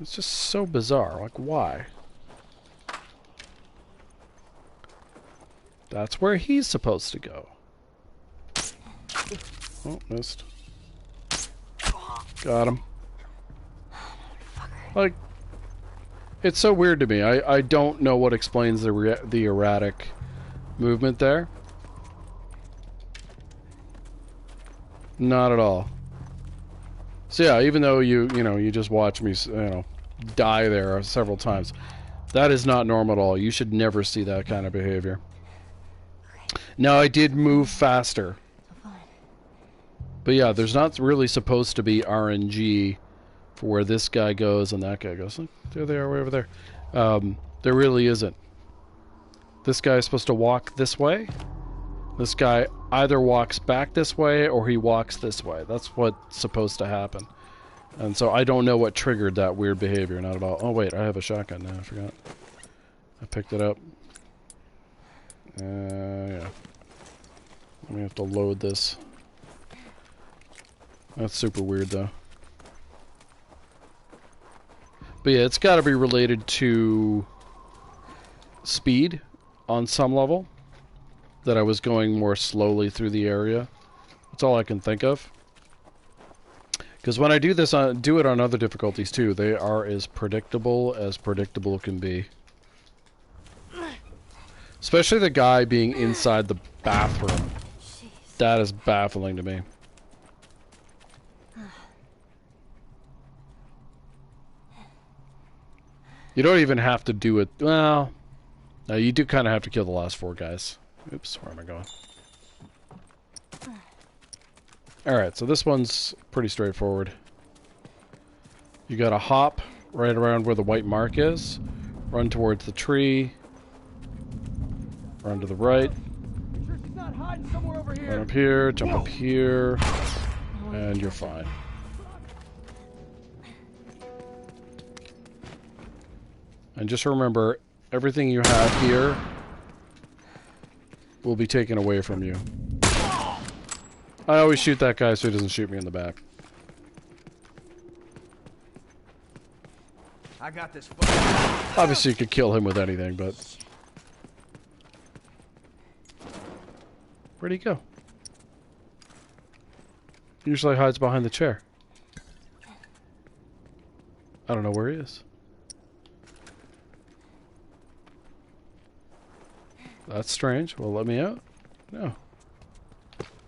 It's just so bizarre. Like, why? That's where he's supposed to go. Oh, missed. Got him. Like, it's so weird to me. I don't know what explains the erratic movement there. Not at all. So yeah, even though you just watch me, die there several times, that is not normal at all. You should never see that kind of behavior. Now, I did move faster. But yeah, there's not really supposed to be RNG for where this guy goes and that guy goes. Look, there they are, way over there. There really isn't. This guy is supposed to walk this way. This guy either walks back this way or he walks this way. That's what's supposed to happen. And so I don't know what triggered that weird behavior, not at all. Oh wait, I have a shotgun now, I forgot. I picked it up. Yeah. Let me have to load this. That's super weird though. But yeah, it's got to be related to speed on some level. That I was going more slowly through the area. That's all I can think of. Because when I do this, do it on other difficulties too. They are as predictable can be. Especially the guy being inside the bathroom. That is baffling to me. You don't even have to do it. Well, no, you do kind of have to kill the last 4 guys. Oops, where am I going? Alright, so this one's pretty straightforward. You gotta hop right around where the white mark is, run towards the tree, run to the right, run up here, jump up here, and you're fine. And just remember, everything you have here will be taken away from you. I always shoot that guy so he doesn't shoot me in the back. I got this. Obviously, you could kill him with anything, but... Where'd he go? He usually hides behind the chair. I don't know where he is. That's strange. Well, let me out? No.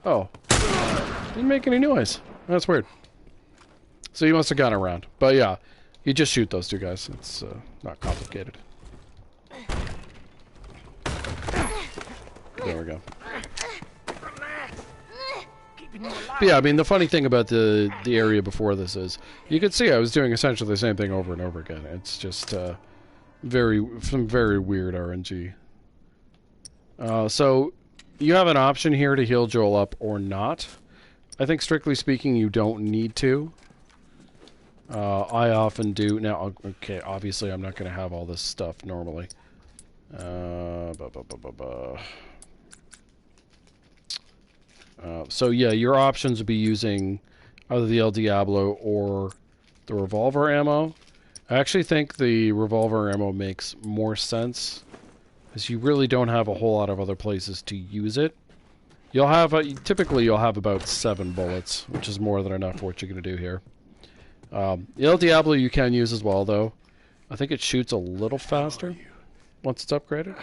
Oh. Didn't make any noise. That's weird. So you must have gone around. But yeah, you just shoot those 2 guys. It's not complicated. There we go. But yeah, I mean, the funny thing about the area before this is, you could see I was doing essentially the same thing over and over again. It's just some very weird RNG. So, you have an option here to heal Joel up or not. I think, strictly speaking, you don't need to. I often do. Now, okay, obviously I'm not going to have all this stuff normally. So yeah, your options would be using either the El Diablo or the revolver ammo. I actually think the revolver ammo makes more sense, because you really don't have a whole lot of other places to use it. You'll have, typically you'll have about 7 bullets, which is more than enough for what you're going to do here. The El Diablo you can use as well, though. I think it shoots a little faster once it's upgraded.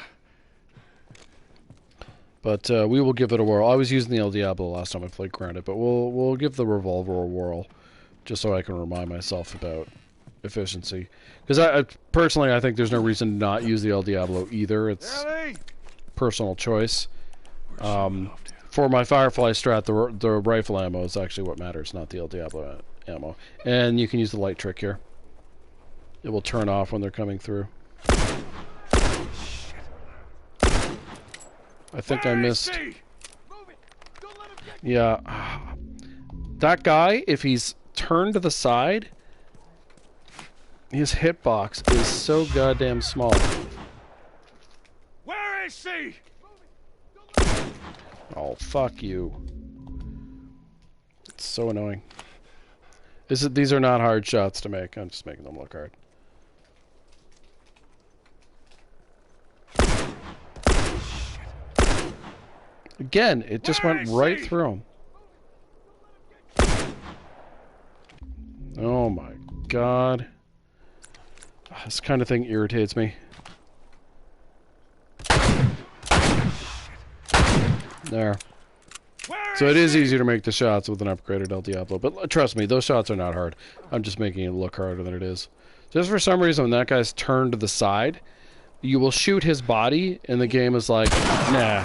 But we will give it a whirl. I was using the El Diablo last time I played, granted, but we'll give the revolver a whirl, just so I can remind myself about efficiency. Because I personally, I think there's no reason to not use the El Diablo either. It's personal choice. For my Firefly Strat, the rifle ammo is actually what matters, not the El Diablo ammo. And you can use the light trick here. It will turn off when they're coming through. I think I missed. Yeah. That guy, if he's turned to the side, his hitbox is so goddamn small. Where is she? Oh, fuck you. It's so annoying. These are not hard shots to make. I'm just making them look hard. Again, it just went right through him. Oh my god. This kind of thing irritates me. There. So it is easier to make the shots with an upgraded El Diablo. But trust me, those shots are not hard. I'm just making it look harder than it is. Just for some reason, when that guy's turned to the side, you will shoot his body, and the game is like, nah.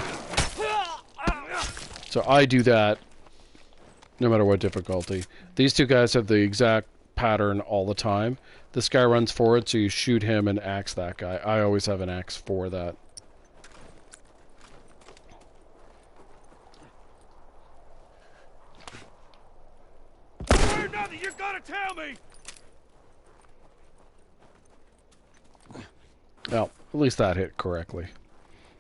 So I do that no matter what difficulty. These two guys have the exact pattern all the time. This guy runs forward, so you shoot him and axe that guy. I always have an axe for that. Nothing, you gotta tell me. Well, at least that hit correctly.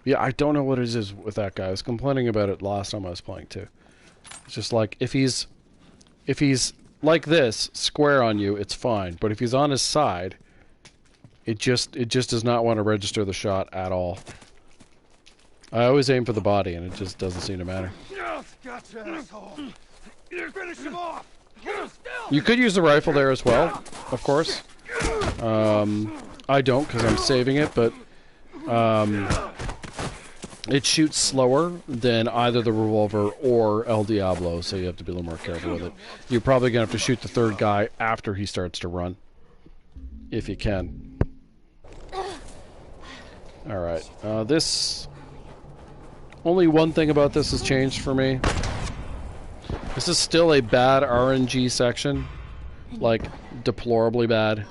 Yeah, I don't know what it is with that guy. I was complaining about it last time I was playing too. It's just like if he's like this, square on you, it's fine. But if he's on his side, it just does not want to register the shot at all. I always aim for the body, and it just doesn't seem to matter. Gotcha, asshole. Finish him off. You could use the rifle there as well, of course. I don't because I'm saving it, but it shoots slower than either the revolver or El Diablo, so you have to be a little more careful with it. You're probably going to have to shoot the third guy after he starts to run, if you can. Alright, this... Only one thing about this has changed for me. This is still a bad RNG section. Like, deplorably bad.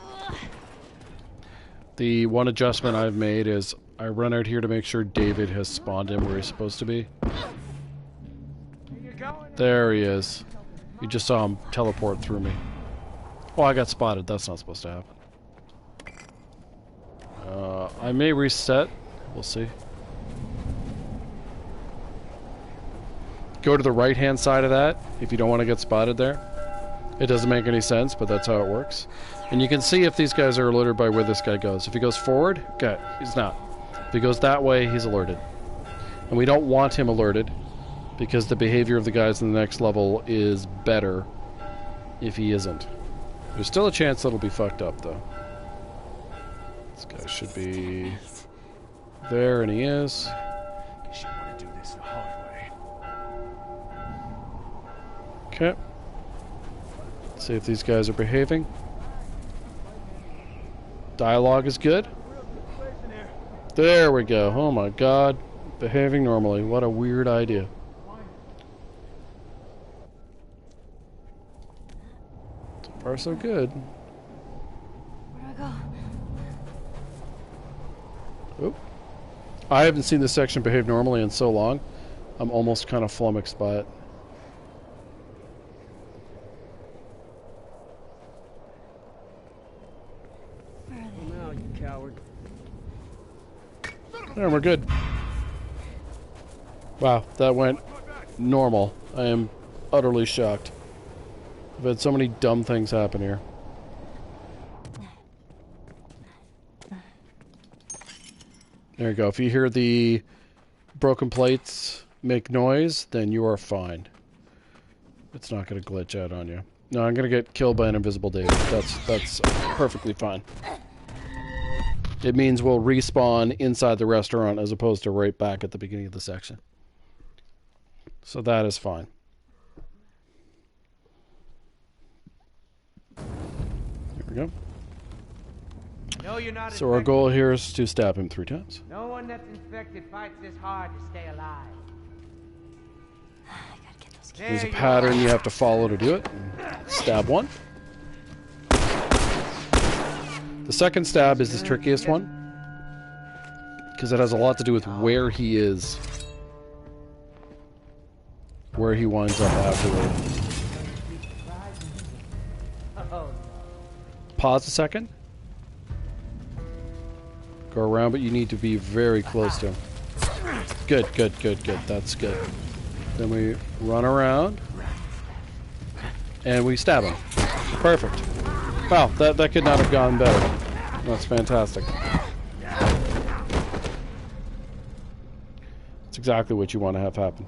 The one adjustment I've made is I run out here to make sure David has spawned in where he's supposed to be. There he is. You just saw him teleport through me. Oh, I got spotted. That's not supposed to happen. I may reset. We'll see. Go to the right-hand side of that if you don't want to get spotted there. It doesn't make any sense, but that's how it works. And you can see if these guys are alerted by where this guy goes. If he goes forward, okay, he's not. If he goes that way, he's alerted. And we don't want him alerted because the behavior of the guys in the next level is better if he isn't. There's still a chance that it'll be fucked up, though. This guy should be there, and he is. Guess you want to do this the hard way. Okay. See if these guys are behaving. Dialogue is good. There we go. Oh my god. Behaving normally. What a weird idea. So far so good. Where do I go? Oop. I haven't seen this section behave normally in so long. I'm almost kind of flummoxed by it. And we're good. Wow, that went normal. I am utterly shocked. I've had so many dumb things happen here. There you go. If you hear the broken plates make noise, then you are fine. It's not going to glitch out on you. No, I'm going to get killed by an invisible David. That's perfectly fine. It means we'll respawn inside the restaurant as opposed to right back at the beginning of the section. So that is fine. Here we go. No, you're not So our infected. goal here is to stab him 3 times. No one that's infected fights this hard to stay alive. I gotta get those kids. There's a pattern you have to follow to do it. Stab 1. The second stab is the trickiest one, because it has a lot to do with where he is, where he winds up afterward. Pause a second. Go around, but you need to be very close to him. Good. That's good. Then we run around, and we stab him. Perfect. Wow, that could not have gone better. That's fantastic. It's exactly what you want to have happen.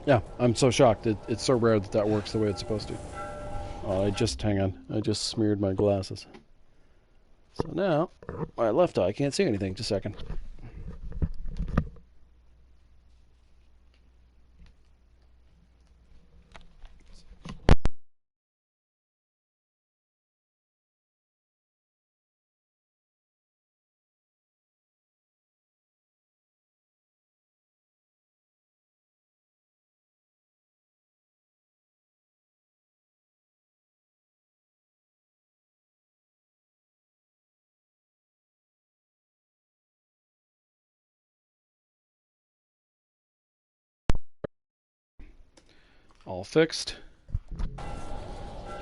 Yeah, I'm so shocked. It's so rare that works the way it's supposed to. Oh, hang on. I just smeared my glasses. So now, my left eye can't see anything. Just a second. All fixed.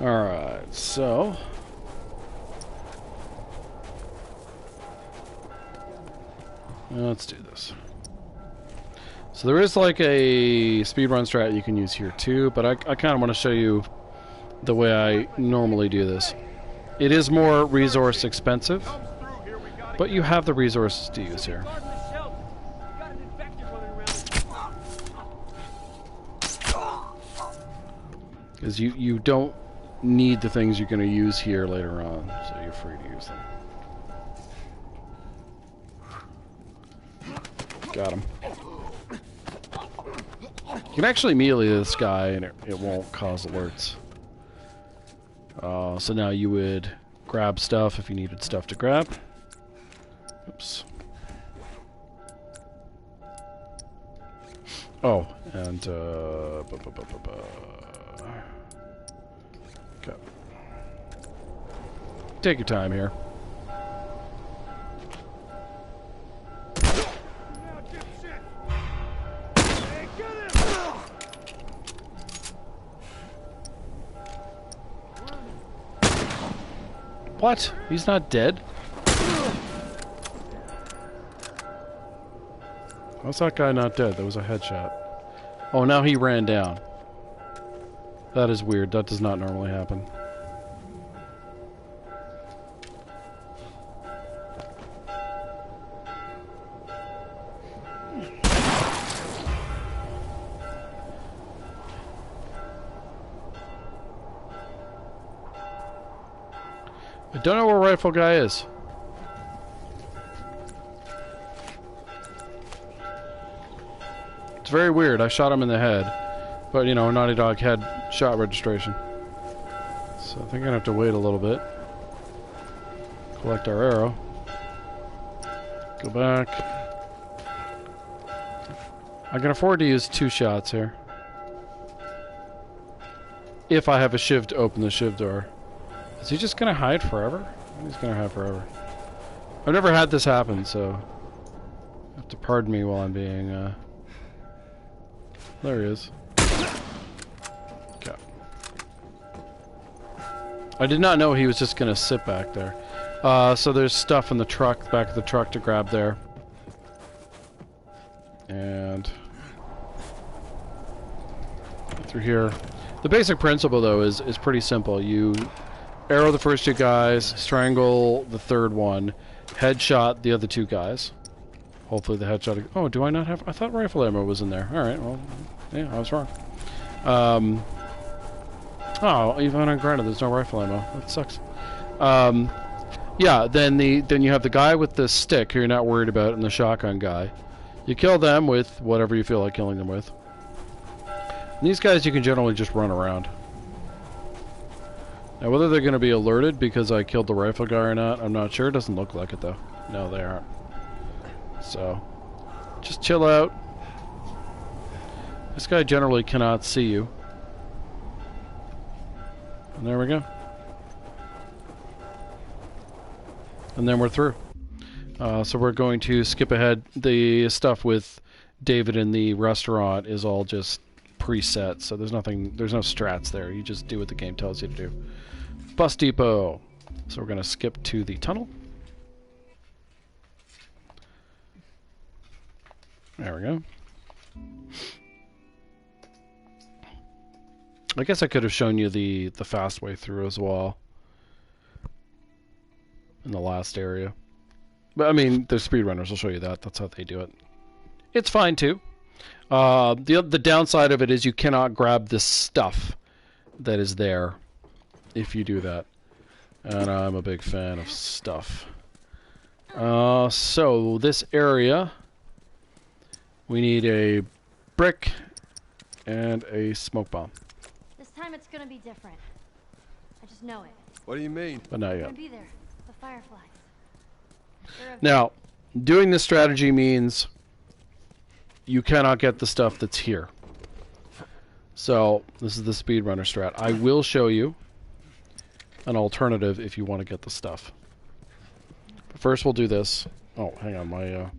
Alright, so let's do this. So there is like a speedrun strat you can use here too, but I kind of want to show you the way I normally do this. It is more resource expensive, but you have the resources to use here. Because you don't need the things you're going to use here later on, so you're free to use them. Got him. You can actually melee this guy and it won't cause alerts. So now you would grab stuff if you needed stuff to grab. Oops. Oh, and okay. Take your time here. What? He's not dead? How's that guy not dead? That was a headshot. Oh, now he ran down. That is weird. That does not normally happen. I don't know where Rifle Guy is. It's very weird. I shot him in the head. But, you know, Naughty Dog had shot registration. So I think I'm going to have to wait a little bit. Collect our arrow. Go back. I can afford to use 2 shots here. If I have a shiv to open the shiv door. Is he just going to hide forever? He's going to hide forever. I've never had this happen, so you have to pardon me while I'm being... There he is. Okay. I did not know he was just going to sit back there. So there's stuff in the truck, back of the truck to grab there. And... through here. The basic principle, though, is pretty simple. You arrow the first 2 guys, strangle the third one, headshot the other 2 guys. Hopefully the headshot... Oh, do I not have... I thought rifle ammo was in there. Alright, well, yeah, I was wrong. Oh, even on granted, there's no rifle ammo. That sucks. Yeah, then you have the guy with the stick who you're not worried about, and the shotgun guy. You kill them with whatever you feel like killing them with. And these guys you can generally just run around. Now, whether they're going to be alerted because I killed the rifle guy or not, I'm not sure. It doesn't look like it, though. No, they aren't. So, just chill out. This guy generally cannot see you. And there we go. And then we're through. So we're going to skip ahead. The stuff with David in the restaurant is all just preset, so there's no strats there. You just do what the game tells you to do. Bus depot. So we're going to skip to the tunnel. There we go. I guess I could have shown you the fast way through as well in the last area. But I mean, the speedrunners will show you that. That's how they do it. It's fine too. The downside of it is you cannot grab the stuff that is there if you do that. And I'm a big fan of stuff. So this area, we need a brick and a smoke bomb. This time it's gonna be different. I just know it. What do you mean? But not They're yet. gonna be there. The Fireflies. Now, doing this strategy means you cannot get the stuff that's here. So, this is the speedrunner strat. I will show you an alternative if you want to get the stuff. But first we'll do this. Oh, hang on, my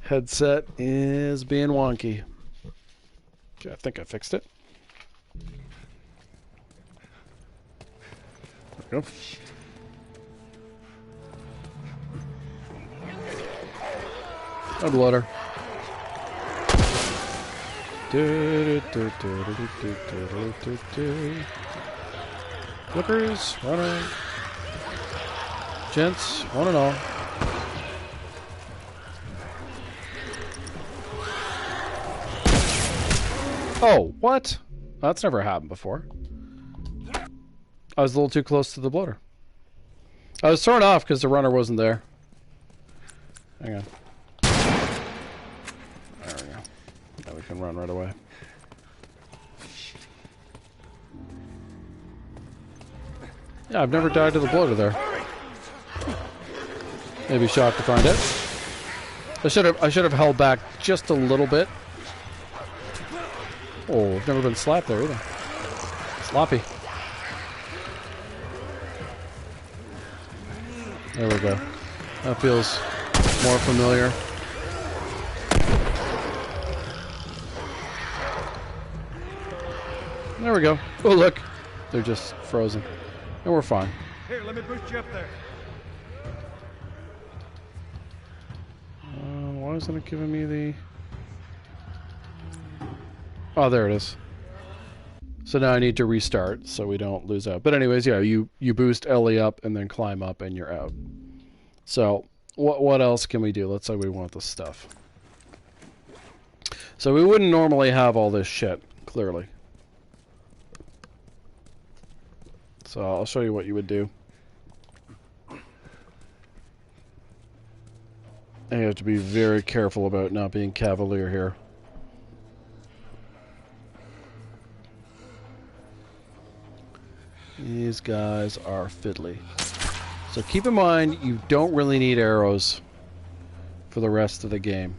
headset is being wonky. Okay, I think I fixed it. There we go. Unloader. Flippers, runner. Gents, one and all. Oh, what? That's never happened before. I was a little too close to the bloater. I was thrown off because the runner wasn't there. Hang on. There we go. Now we can run right away. Yeah, I've never died to the bloater there. Maybe shocked to find it. I should have held back just a little bit. Oh, I've never been slapped there either. Sloppy. There we go. That feels more familiar. There we go. Oh, look. They're just frozen. And we're fine. Here, let me boost you up there. Why isn't it giving me the... Oh, there it is. So now I need to restart so we don't lose out. But anyways, yeah, you boost Ellie up and then climb up and you're out. So what else can we do? Let's say we want the stuff. So we wouldn't normally have all this shit, clearly. So I'll show you what you would do. And you have to be very careful about not being cavalier here. These guys are fiddly. So keep in mind, you don't really need arrows for the rest of the game.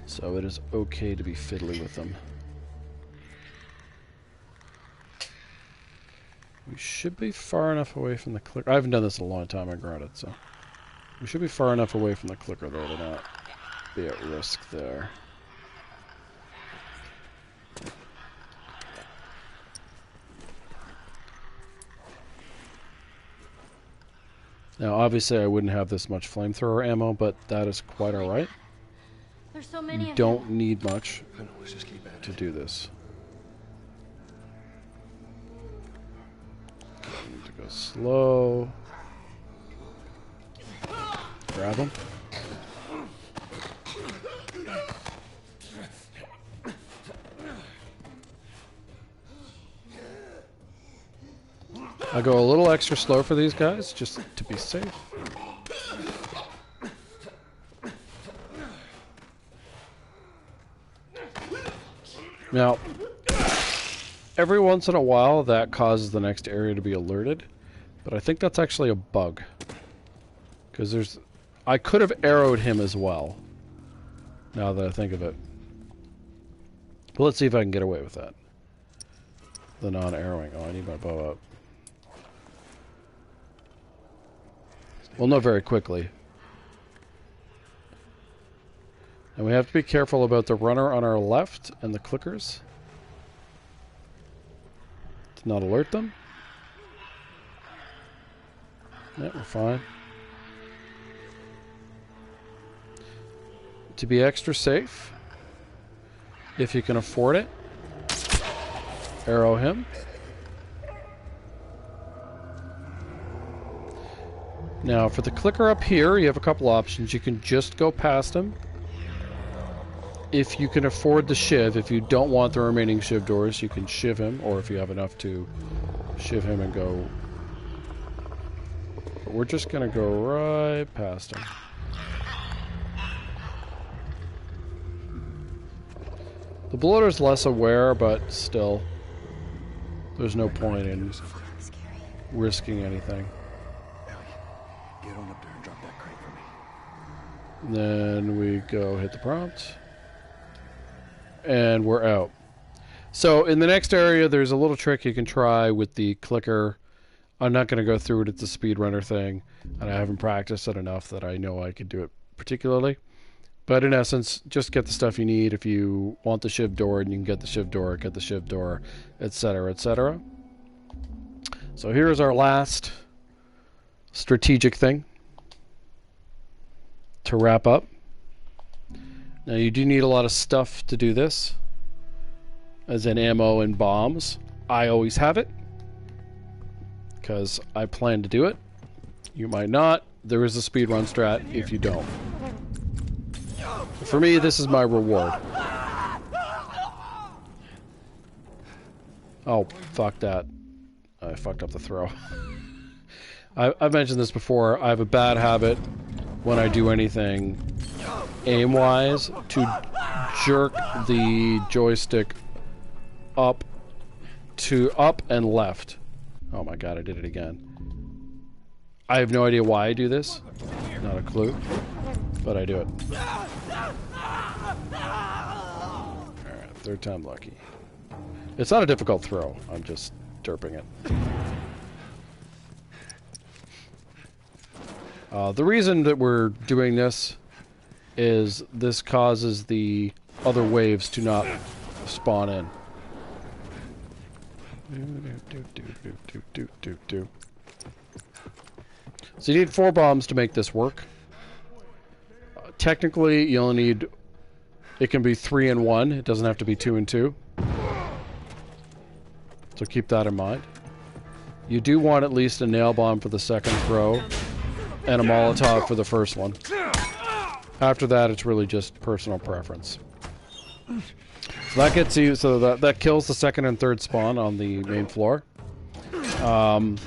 So it is okay to be fiddly with them. We should be far enough away from the clicker. I haven't done this in a long time, I granted, so. We should be far enough away from the clicker, though, to not be at risk there. Now, obviously, I wouldn't have this much flamethrower ammo, but that is quite alright. There's so many You of don't them. need much Let's just keep at it. to do this. Go slow. Grab him. I go a little extra slow for these guys, just to be safe. Now, every once in a while that causes the next area to be alerted, but I think that's actually a bug. Because I could have arrowed him as well, now that I think of it. But let's see if I can get away with that. The non-arrowing. Oh, I need my bow up. Well, not very quickly. And we have to be careful about the runner on our left and the clickers. To not alert them. Yeah, we're fine. To be extra safe, if you can afford it, arrow him. Now, for the clicker up here, you have a couple options. You can just go past him. If you can afford the shiv, if you don't want the remaining shiv doors, you can shiv him, or if you have enough to shiv him and go. But we're just going to go right past him. The bloater's less aware, but still, there's no point in risking anything. Get on up there and drop that crate for me. Then we go hit the prompt. And we're out. So in the next area, there's a little trick you can try with the clicker. I'm not going to go through it. It's a speedrunner thing. And I haven't practiced it enough that I know I can do it particularly. But in essence, just get the stuff you need. If you want the shiv door, and you can get the shiv door, etc., etc. So here's our last strategic thing to wrap up. Now you do need a lot of stuff to do this, as in ammo and bombs. I always have it, because I plan to do it. You might not. There is a speedrun strat if you don't. For me, this is my reward. Oh, fuck that. I fucked up the throw. I've mentioned this before. I have a bad habit when I do anything aim-wise to jerk the joystick up and left. Oh my god, I did it again. I have no idea why I do this. Not a clue. But I do it. Alright, third time lucky. It's not a difficult throw. I'm just derping it. The reason that we're doing this is this causes the other waves to not spawn in. So you need 4 bombs to make this work. Technically, you only need... It can be 3 and 1. It doesn't have to be 2 and 2. So keep that in mind. You do want at least a nail bomb for the second throw, and a Molotov for the first one. After that, it's really just personal preference. So that gets you... So that kills the second and third spawn on the main floor. So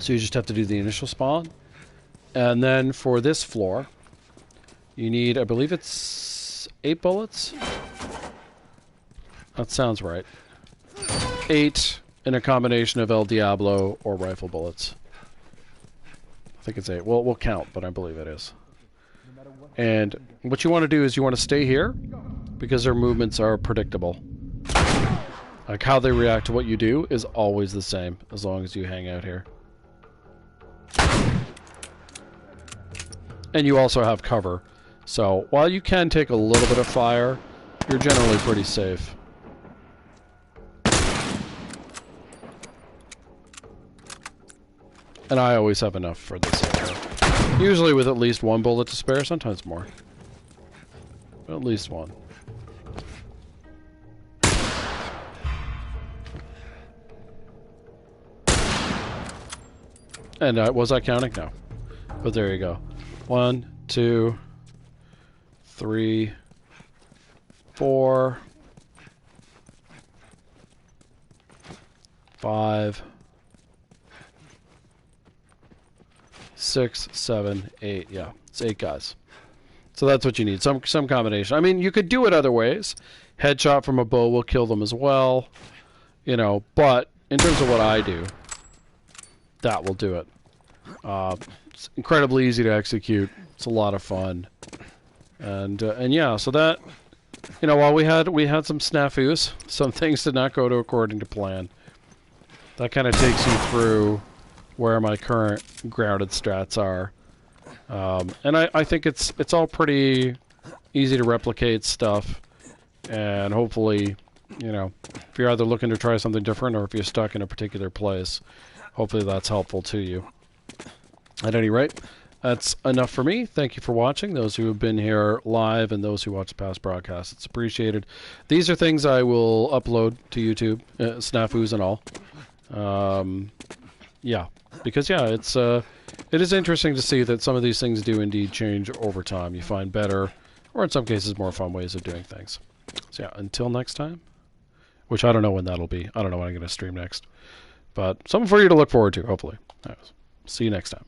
you just have to do the initial spawn. And then for this floor, you need, I believe it's 8 bullets? That sounds right. 8 in a combination of El Diablo or rifle bullets. I think it's 8. Well, we'll count, but I believe it is. And what you want to do is you want to stay here, because their movements are predictable. Like, how they react to what you do is always the same, as long as you hang out here. And you also have cover. So, while you can take a little bit of fire, you're generally pretty safe. And I always have enough for this area. Usually with at least 1 bullet to spare, sometimes more. But at least 1. And was I counting? No. But there you go. 1, 2, 3, 4, 5, 6, 7, 8. Yeah, it's 8 guys. So that's what you need. Some combination. I mean, you could do it other ways. Headshot from a bow will kill them as well. You know, but in terms of what I do, that will do it. It's incredibly easy to execute. It's a lot of fun. And yeah, so that, you know, while we had some snafus, some things did not go according to plan. That kind of takes you through where my current grounded strats are. And I think it's all pretty easy to replicate stuff, and hopefully, you know, if you're either looking to try something different or if you're stuck in a particular place, hopefully that's helpful to you. At any rate, that's enough for me. Thank you for watching, those who have been here live and those who watch the past broadcasts. It's appreciated. These are things I will upload to YouTube, snafus and all. Yeah, because yeah, it is interesting to see that some of these things do indeed change over time. You find better, or in some cases more fun ways of doing things. So yeah, until next time, which I don't know when that'll be. I don't know when I'm going to stream next. But something for you to look forward to, hopefully. Anyways, see you next time.